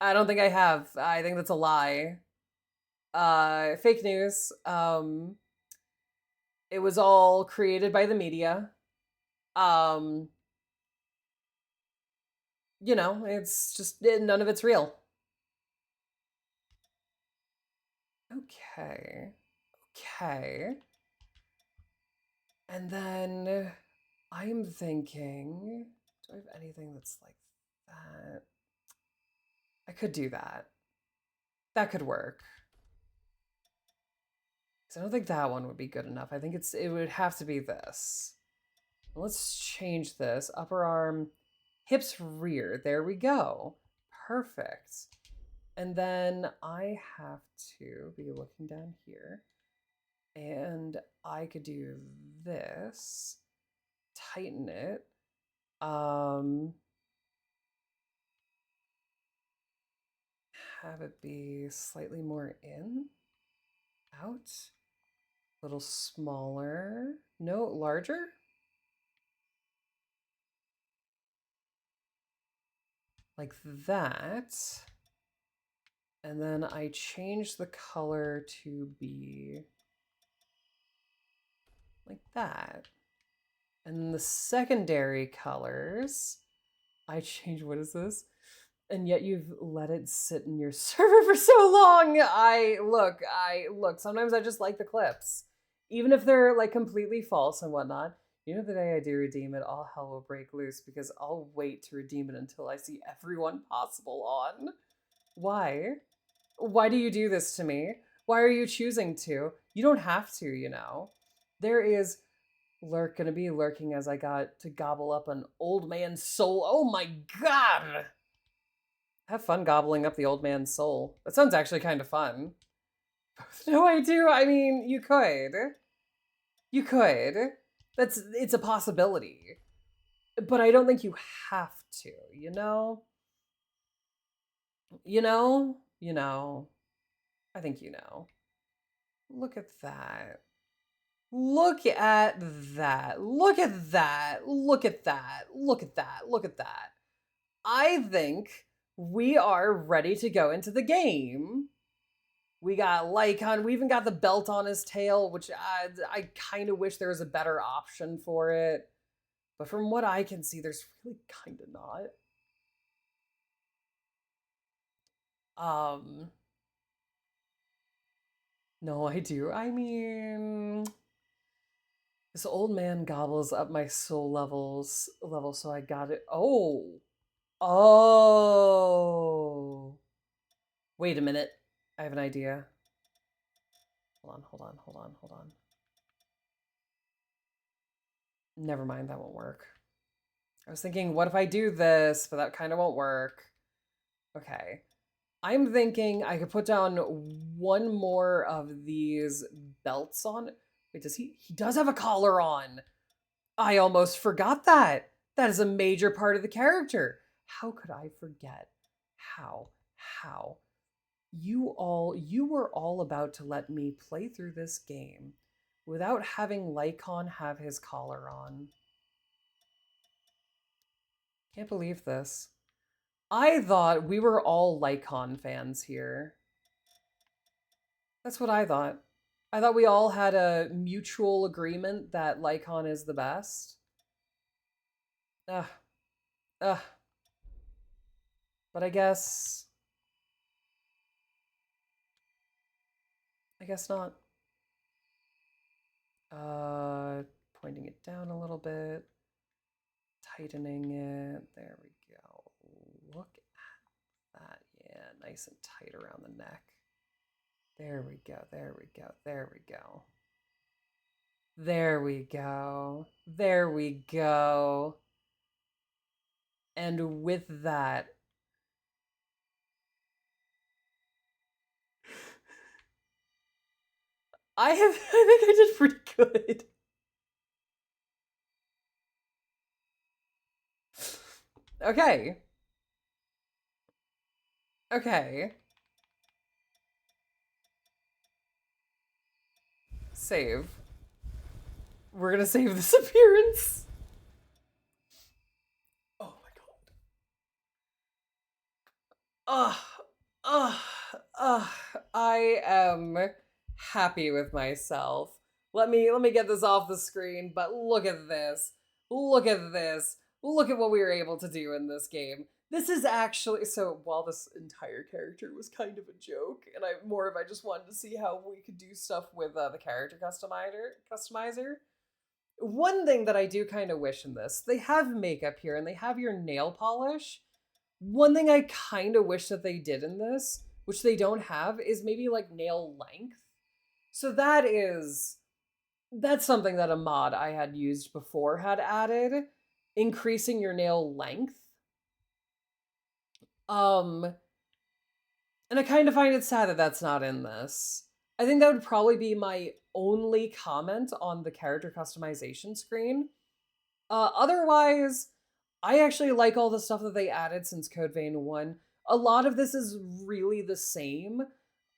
Speaker 1: I don't think I have. I think that's a lie. Fake news. It was all created by the media. You know, it's just none of it's real. Okay. And then I'm thinking, do I have anything that's like that? I could do that. That could work. I don't think that one would be good enough. I think it would have to be this. Let's change this. Upper arm, hips, rear. There we go. Perfect. And then I have to be looking down here. And I could do this. Tighten it. Have it be slightly more in. Out. A little smaller. No, larger? Like that. And then I change the color to be like that. And the secondary colors, I change, what is this? And yet you've let it sit in your server for so long. Look, sometimes I just like the clips. Even if they're like completely false and whatnot. You know, the day I do redeem it, all hell will break loose because I'll wait to redeem it until I see everyone possible on. Why? Why do you do this to me? Why are you choosing to? You don't have to, you know. There is gonna be lurking as I got to gobble up an old man's soul. Oh my god! Have fun gobbling up the old man's soul. That sounds actually kind of fun. No, I do. I mean, you could. You could. It's a possibility. But I don't think you have to, you know? You know. I think you know. Look at that. Look at that. Look at that. Look at that. Look at that. Look at that. I think we are ready to go into the game. We got Lycon. We even got the belt on his tail, which I kind of wish there was a better option for it. But from what I can see, there's really kind of not. No, I do. I mean, this old man gobbles up my soul level, so I got it. Oh. Oh. Wait a minute. I have an idea. Hold on. Never mind, that won't work. I was thinking, what if I do this? But that kind of won't work. Okay. I'm thinking I could put down one more of these belts on. Wait, does he? He does have a collar on. I almost forgot that. That is a major part of the character. How could I forget? How? You were all about to let me play through this game without having Lycon have his collar on. Can't believe this. I thought we were all Lycon fans here. That's what I thought. I thought we all had a mutual agreement that Lycon is the best. Ugh. But I guess not. Pointing it down a little bit. Tightening it. There we go. Look at that. Yeah, nice and tight around the neck. There we go. There we go. There we go. There we go. There we go. And with that, I think I did pretty good. Okay. Okay. Save. We're gonna save this appearance. Oh my god. I am happy with myself. Let me get this off the screen, but look at this. Look at this. Look at what we were able to do in this game. This is actually, so while this entire character was kind of a joke, and I just wanted to see how we could do stuff with the character customizer. One thing that I do kind of wish in this, they have makeup here and they have your nail polish. One thing I kind of wish that they did in this, which they don't have, is maybe like nail length. So that's something that a mod I had used before had added, increasing your nail length. And I kind of find it sad that that's not in this. I think that would probably be my only comment on the character customization screen. Otherwise, I actually like all the stuff that they added since Code Vein 1. A lot of this is really the same.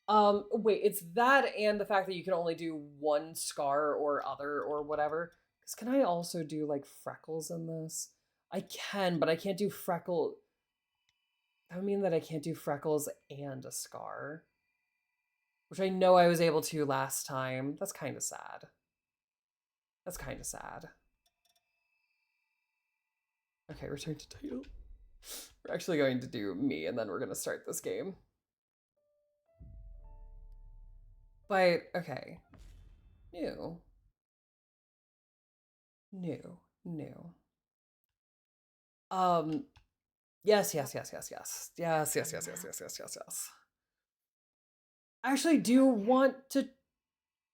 Speaker 1: Wait, it's that and the fact that you can only do one scar or other or whatever. Because can I also do, like, freckles in this? I can, but I can't do freckle. That would mean that I can't do freckles and a scar. Which I know I was able to last time. That's kind of sad. That's kind of sad. Okay, return to title. We're actually going to do me, and then we're going to start this game. But, okay. New. Yes. I actually do want to...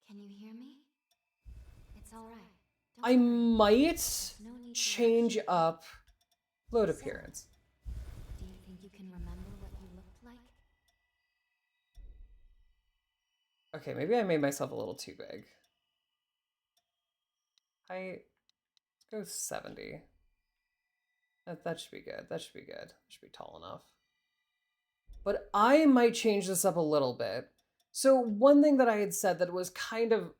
Speaker 2: Can you hear me? It's all right.
Speaker 1: I might change up load appearance.
Speaker 2: Do you think you can remember what you looked like?
Speaker 1: Okay, maybe I made myself a little too big. Let's go 70. That should be good. That should be good. That should be tall enough. But I might change this up a little bit. So one thing that I had said that was kind of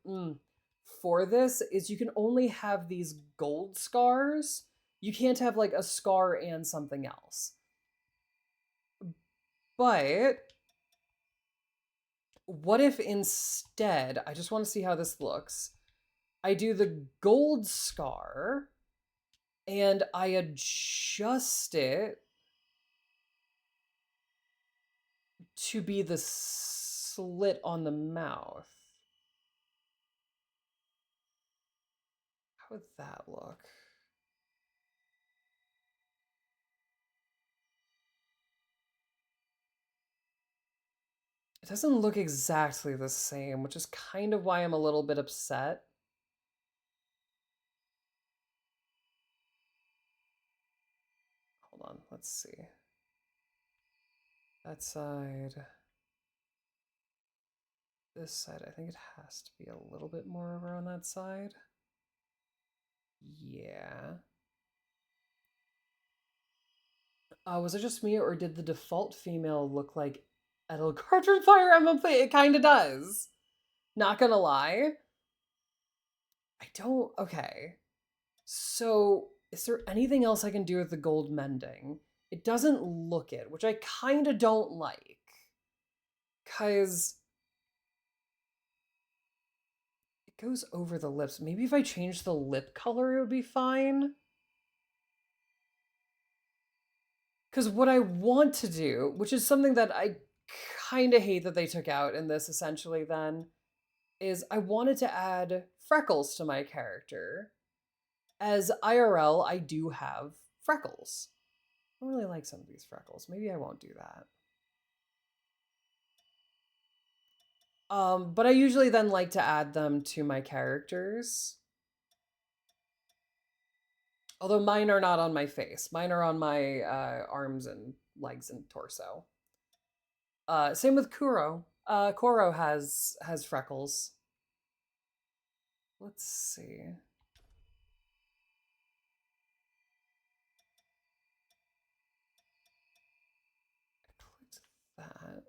Speaker 1: for this is you can only have these gold scars. You can't have like a scar and something else. But what if instead, I just want to see how this looks, I do the gold scar and I adjust it to be the slit on the mouth. How would that look? It doesn't look exactly the same, which is kind of why I'm a little bit upset. Hold on, let's see. That side. This side, I think it has to be a little bit more over on that side. Yeah. Was it just me, or did the default female look like Edelgard from Fire Emblem? It kind of does. Not gonna lie. I don't... Okay. So, is there anything else I can do with the gold mending? It doesn't look it, which I kind of don't like. Because it goes over the lips. Maybe if I change the lip color, it would be fine. Because what I want to do, which is something that I kind of hate that they took out in this essentially then, is I wanted to add freckles to my character. As IRL, I do have freckles. I don't really like some of these freckles. Maybe I won't do that. But I usually then like to add them to my characters. Although mine are not on my face. Mine are on my arms and legs and torso. Same with Kuro. Koro has freckles. Let's see. I clicked that.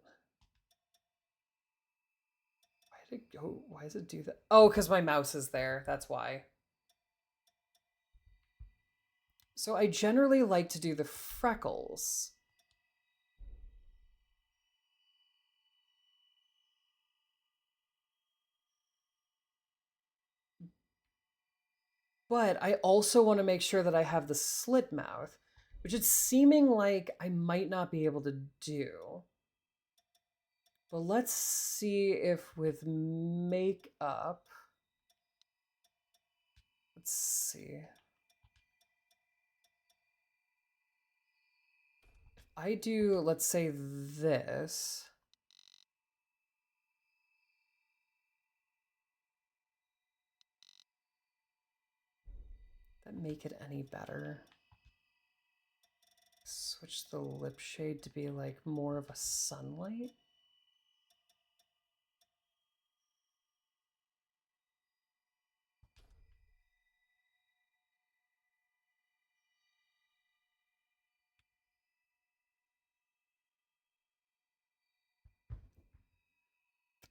Speaker 1: Why did it go? Why does it do that? Oh, because my mouse is there. That's why. So I generally like to do the freckles. But I also want to make sure that I have the slit mouth, which it's seeming like I might not be able to do. But let's see if with makeup, let's see. If I do, let's say this. That make it any better? Switch the lip shade to be like more of a sunlight.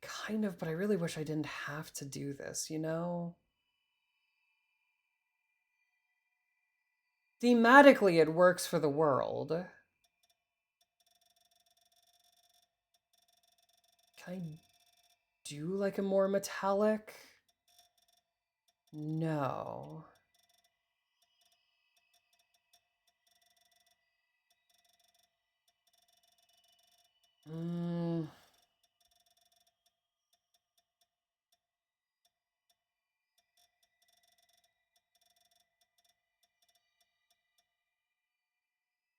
Speaker 1: Kind of, but I really wish I didn't have to do this, you know? Thematically, it works for the world. Can I do like a more metallic? No.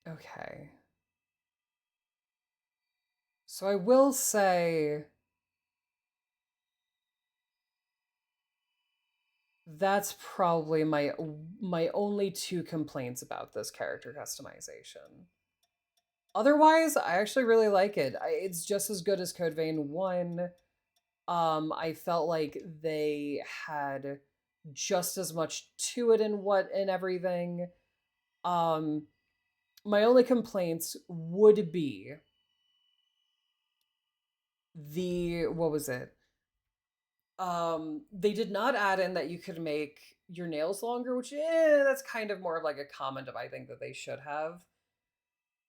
Speaker 1: Okay. So I will say that's probably my only two complaints about this character customization. Otherwise, I actually really like it. It's just as good as Code Vein 1. I felt like they had just as much to it in everything. My only complaints would be what was it? They did not add in that you could make your nails longer, which that's kind of more of like a comment of I think that they should have.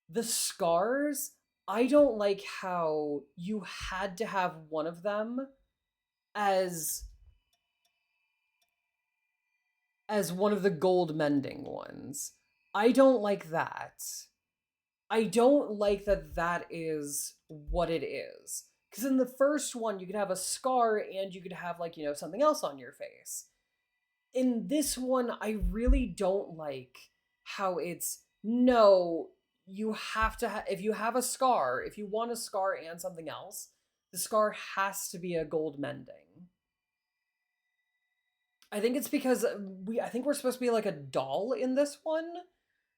Speaker 1: The scars, I don't like how you had to have one of them as one of the gold mending ones. I don't like that. I don't like that that is what it is. Because in the first one, you could have a scar and you could have, like, something else on your face. In this one, I really don't like how it's no, you have to if you have a scar, if you want a scar and something else, the scar has to be a gold mending. I think it's because I think we're supposed to be like a doll in this one.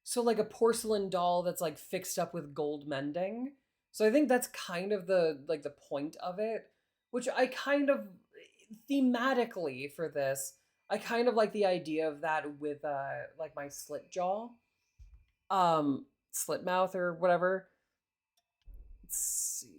Speaker 1: So like a porcelain doll that's like fixed up with gold mending. So I think that's kind of the point of it, which I kind of thematically for this, I kind of like the idea of that with like my slit jaw. Slit mouth or whatever. Let's see.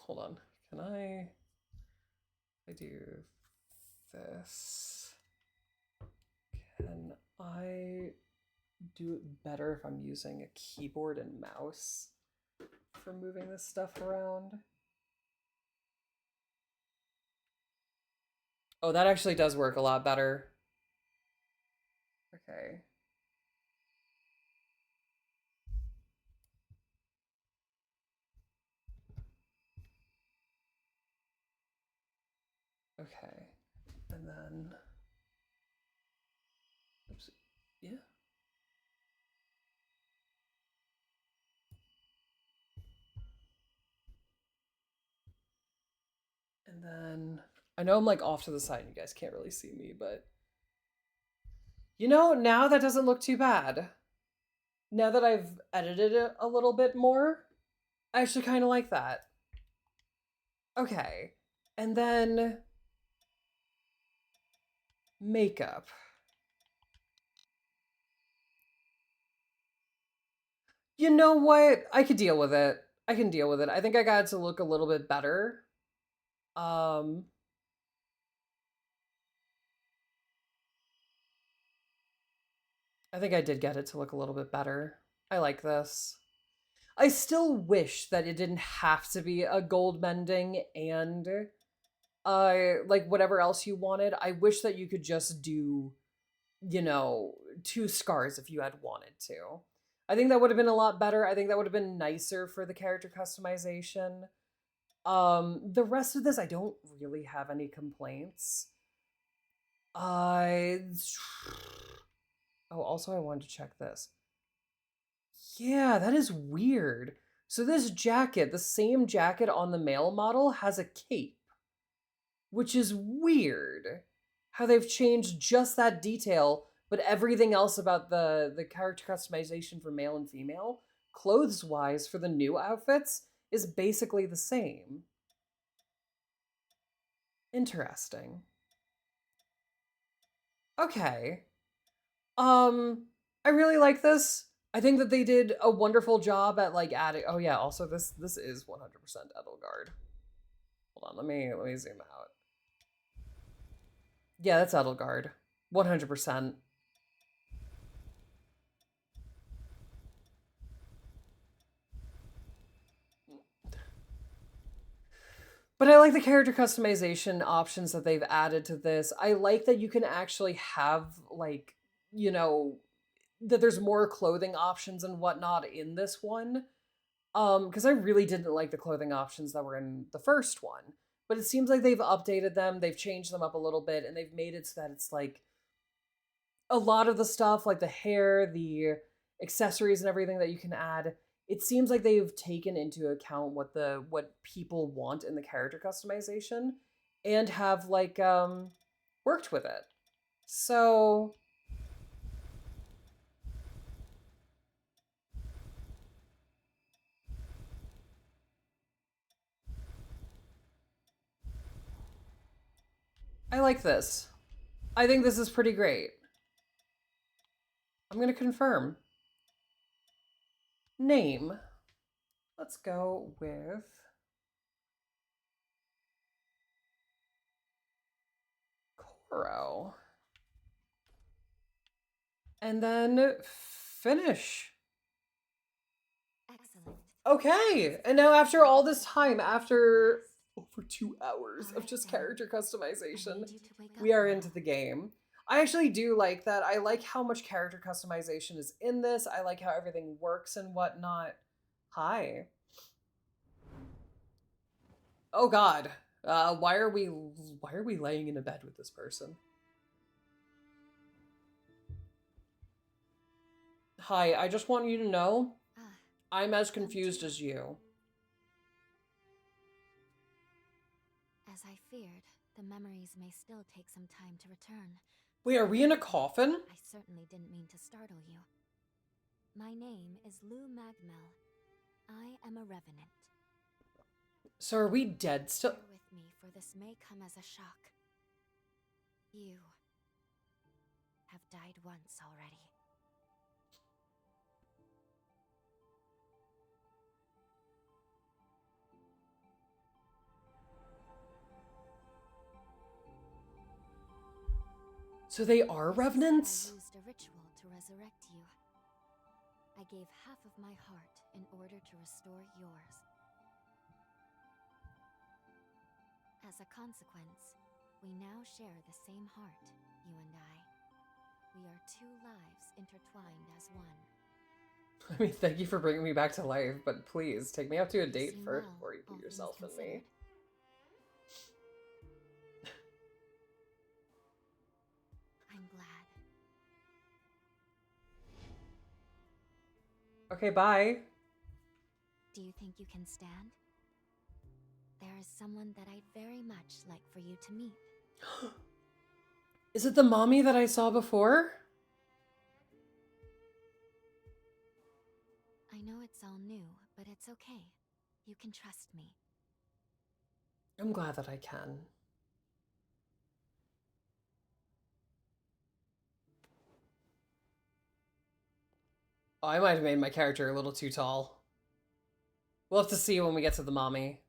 Speaker 1: Hold on. Can I do this? Can I do it better if I'm using a keyboard and mouse for moving this stuff around? Oh, that actually does work a lot better. Okay. Okay. And then, oops, yeah. And then, I know I'm like off to the side and you guys can't really see me, but now that doesn't look too bad. Now that I've edited it a little bit more, I actually kind of like that. Okay. And then, makeup. You know what? I could deal with it. I can deal with it. I think I got it to look a little bit better. Um, I think I did get it to look a little bit better. I like this. I still wish that it didn't have to be a gold mending and like whatever else you wanted. I wish that you could just do, 2 scars if you had wanted to. I think that would have been a lot better. I think that would have been nicer for the character customization. The rest of this I don't really have any complaints. I Oh, also I wanted to check this. Yeah, that is weird. So this jacket, the same jacket on the male model, has a cape, which is weird. How they've changed just that detail, but everything else about the character customization for male and female, clothes-wise for the new outfits, is basically the same. Interesting. Okay. I really like this. I think that they did a wonderful job at like adding. Oh yeah, also this is 100% Edelgard. Hold on, let me zoom out. Yeah, that's Edelgard. 100%. But I like the character customization options that they've added to this. I like that you can actually have like, that there's more clothing options and whatnot in this one. Because I really didn't like the clothing options that were in the first one. But it seems like they've updated them, they've changed them up a little bit, and they've made it so that it's like a lot of the stuff, like the hair, the accessories, and everything that you can add. It seems like they've taken into account what people want in the character customization, and have like worked with it. So I like this. I think this is pretty great. I'm gonna confirm. Name. Let's go with tomorrow. And then finish.
Speaker 2: Excellent.
Speaker 1: Okay, and now after all this time, after over 2 hours of just character customization, we are into the game. I actually do like that. I like how much character customization is in this. I like how everything works and whatnot. Hi. Oh God. Why are we laying in a bed with this person? Hi, I just want you to know I'm as confused as you.
Speaker 2: As I feared, the memories may still take some time to return.
Speaker 1: Wait, are we in a coffin?
Speaker 2: I certainly didn't mean to startle you. My name is Lou Magmel. I am a revenant.
Speaker 1: So are we dead still?
Speaker 2: Bear with me, for this may come as a shock. You have died once already.
Speaker 1: So they are revenants?
Speaker 2: I used a ritual to resurrect you. I gave half of my heart in order to restore yours. As a consequence, we now share the same heart, you and I. We are two lives intertwined as one.
Speaker 1: I mean, thank you for bringing me back to life, but please take me out to a
Speaker 2: You
Speaker 1: date
Speaker 2: seem
Speaker 1: first
Speaker 2: well,
Speaker 1: before you
Speaker 2: all
Speaker 1: put
Speaker 2: things
Speaker 1: yourself in me.
Speaker 2: considered. I'm glad.
Speaker 1: Okay, bye.
Speaker 2: Do you think you can stand? There is someone that I'd very much like for you to meet.
Speaker 1: Is it the mommy that I saw before?
Speaker 2: I know it's all new, but it's okay. You can trust me.
Speaker 1: I'm glad that I can. Oh, I might have made my character a little too tall. We'll have to see when we get to the mommy.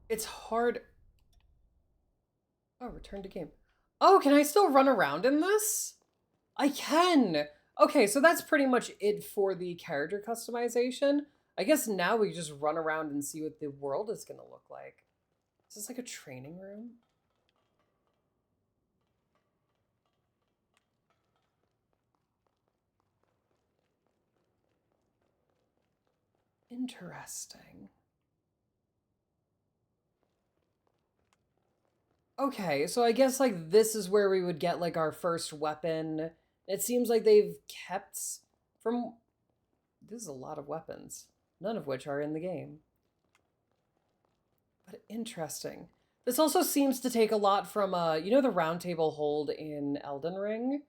Speaker 1: It's hard. Oh, return to game. Oh, can I still run around in this? I can! Okay, so that's pretty much it for the character customization. I guess now we just run around and see what the world is gonna look like. Is this like a training room? Interesting. Okay, so I guess like this is where we would get like our first weapon. It seems like they've kept from... This is a lot of weapons, none of which are in the game. But interesting. This also seems to take a lot from, you know the round table hold in Elden Ring?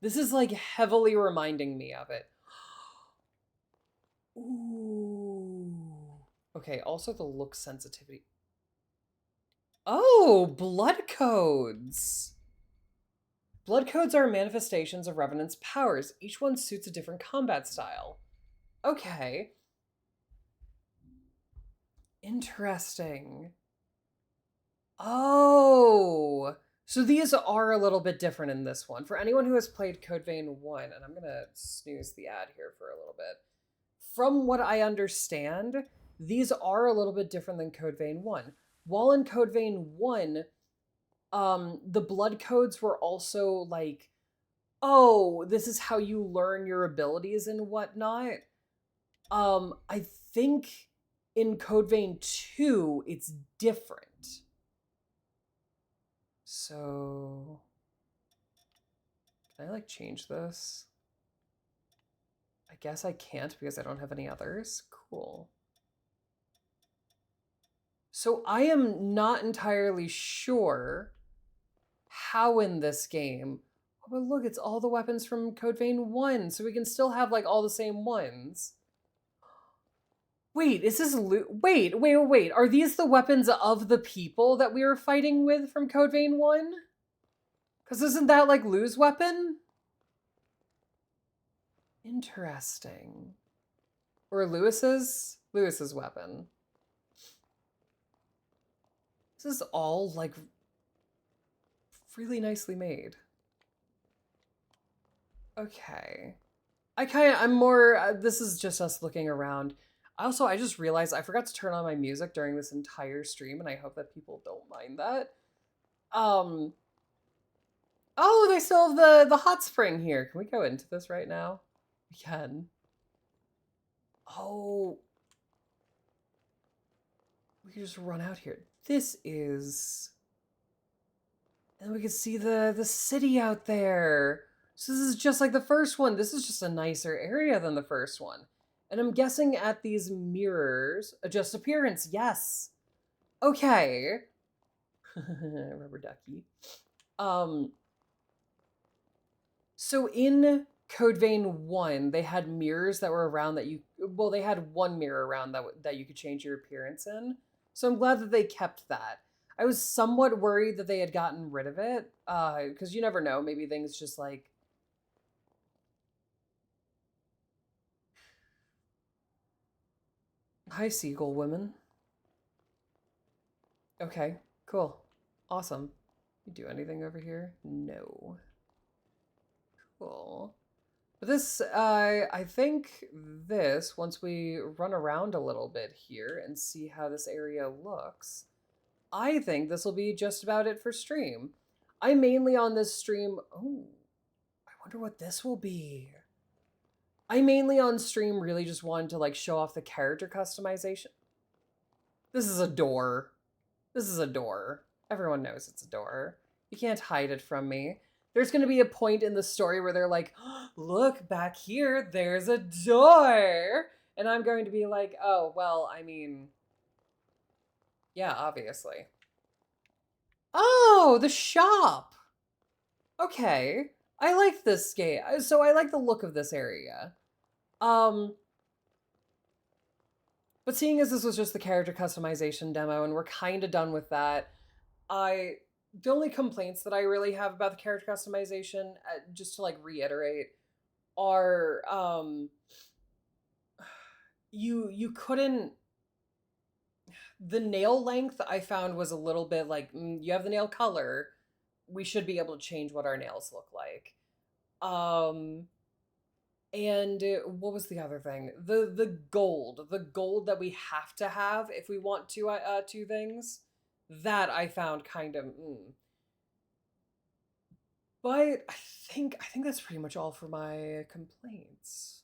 Speaker 1: This is like heavily reminding me of it. Ooh. Okay, also the look sensitivity. Oh, blood codes. Blood codes are manifestations of Revenant's powers. Each one suits a different combat style. Okay. Interesting. Oh, so these are a little bit different in this one. For anyone who has played Code Vein 1, and I'm going to snooze the ad here for a little bit. From what I understand, these are a little bit different than Code Vein 1. While in Code Vein 1, the blood codes were also like, oh, this is how you learn your abilities and whatnot. I think in Code Vein 2, it's different. So, can I like change this? I guess I can't because I don't have any others. Cool. So I am not entirely sure how in this game. Oh, but look, it's all the weapons from Code Vein 1, so we can still have like all the same ones. Wait, is this wait. Are these the weapons of the people that we were fighting with from Code Vein 1? Because isn't that like Lou's weapon? Interesting. Or Lewis's weapon. This is all, like, really nicely made. Okay. I'm more, this is just us looking around. Also, I just realized I forgot to turn on my music during this entire stream, and I hope that people don't mind that. Oh, they still have the hot spring here. Can we go into this right now? We can. Oh. We can just run out here. This is... And we can see the city out there. So this is just like the first one. This is just a nicer area than the first one. And I'm guessing at these mirrors, adjust appearance. Yes. Okay. Rubber ducky. So in Code Vein 1, they had mirrors that were around that you... Well, they had one mirror around that you could change your appearance in. So I'm glad that they kept that. I was somewhat worried that they had gotten rid of it, because you never know. Maybe things just like... Hi, seagull women. Okay, cool. Awesome. You do anything over here? No. Cool. But this, I think this, once we run around a little bit here and see how this area looks, I think this will be just about it for stream. I'm mainly on this stream... Oh, I wonder what this will be. I mainly on stream really just wanted to like show off the character customization. This is a door. This is a door. Everyone knows it's a door. You can't hide it from me. There's going to be a point in the story where they're like, oh, look, back here, there's a door. And I'm going to be like, oh, well, I mean... Yeah, obviously. Oh, the shop. Okay. I like this game. So I like the look of this area. But seeing as this was just the character customization demo and we're kind of done with that, the only complaints that I really have about the character customization, just to like reiterate, are you couldn't... The nail length I found was a little bit like, you have the nail color, we should be able to change what our nails look like. And what was the other thing? The gold that we have to have if we want to two things, that I found kind of But I think that's pretty much all for my complaints.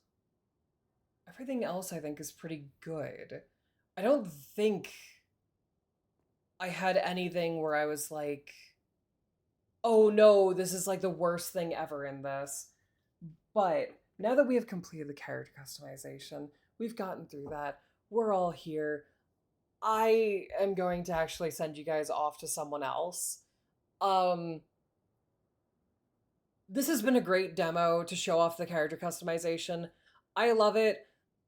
Speaker 1: Everything else I think is pretty good. I don't think I had anything where I was like, oh no, this is like the worst thing ever in this. But now that we have completed the character customization, we've gotten through that, we're all here. I am going to actually send you guys off to someone else. This has been a great demo to show off the character customization. I love it.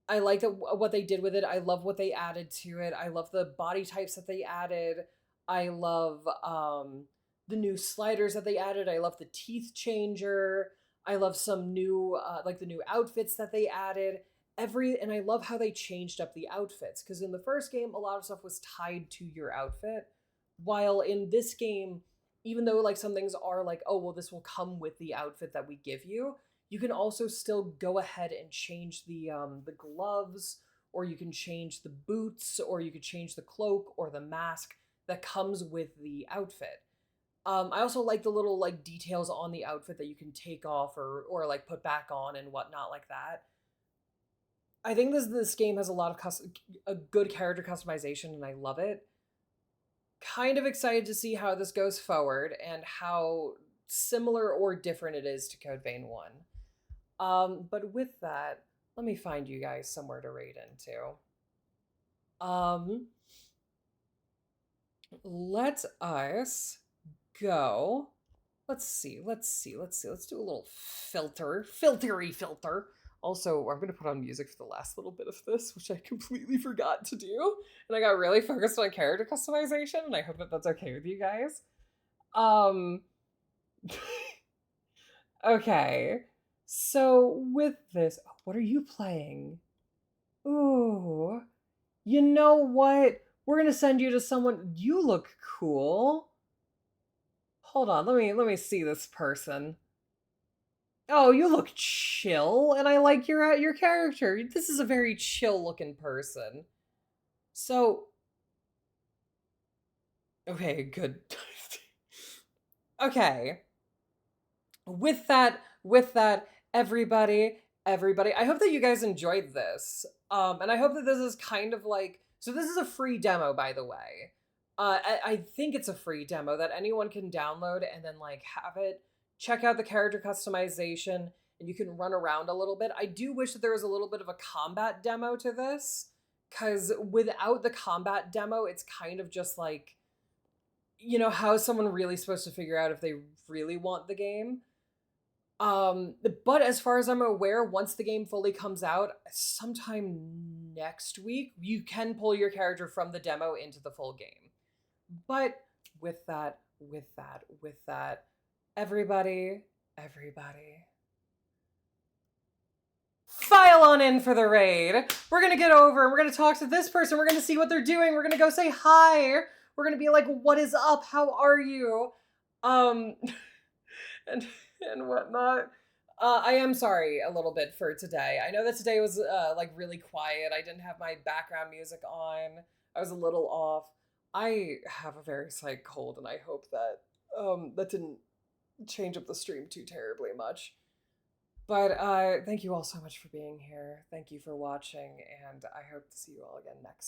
Speaker 1: I like what they did with it. I love what they added to it. I love the body types that they added. I love the new sliders that they added. I love the teeth changer. I love some new, like the new outfits that they added. And I love how they changed up the outfits, because in the first game, a lot of stuff was tied to your outfit, while in this game, even though like some things are like, oh, well, this will come with the outfit that we give you, you can also still go ahead and change the gloves, or you can change the boots, or you could change the cloak or the mask that comes with the outfit. I also like the little like details on the outfit that you can take off or like put back on and whatnot like that. I think this game has a lot of a good character customization, and I love it. Kind of excited to see how this goes forward and how similar or different it is to Code Vein 1. But with that, let me find you guys somewhere to raid into. Let us go. Let's do a little filter. Also, I'm going to put on music for the last little bit of this, which I completely forgot to do. And I got really focused on character customization, and I hope that that's okay with you guys. Okay. So with this, what are you playing? Ooh. You know what? We're gonna send you to someone. You look cool. Hold on, let me see this person. Oh, you look chill, and I like your character. This is a very chill looking person. So, okay, good. Okay. With that, everybody, I hope that you guys enjoyed this. And I hope that this is kind of like, so this is a free demo, by the way. I think it's a free demo that anyone can download and then like have it, check out the character customization, and you can run around a little bit. I do wish that there was a little bit of a combat demo to this, because without the combat demo, it's kind of just like, you know, how is someone really supposed to figure out if they really want the game? But as far as I'm aware, once the game fully comes out, sometime next week, you can pull your character from the demo into the full game. But with that, everybody, file on in for the raid. We're gonna get over and we're gonna talk to this person. We're gonna see what they're doing. We're gonna go say hi. We're gonna be like, what is up? How are you? And whatnot. I am sorry a little bit for today. I know that today was like really quiet. I didn't have my background music on. I was a little off. I have a very slight cold, and I hope that that didn't change up the stream too terribly much. But thank you all so much for being here. Thank you for watching, and I hope to see you all again next time.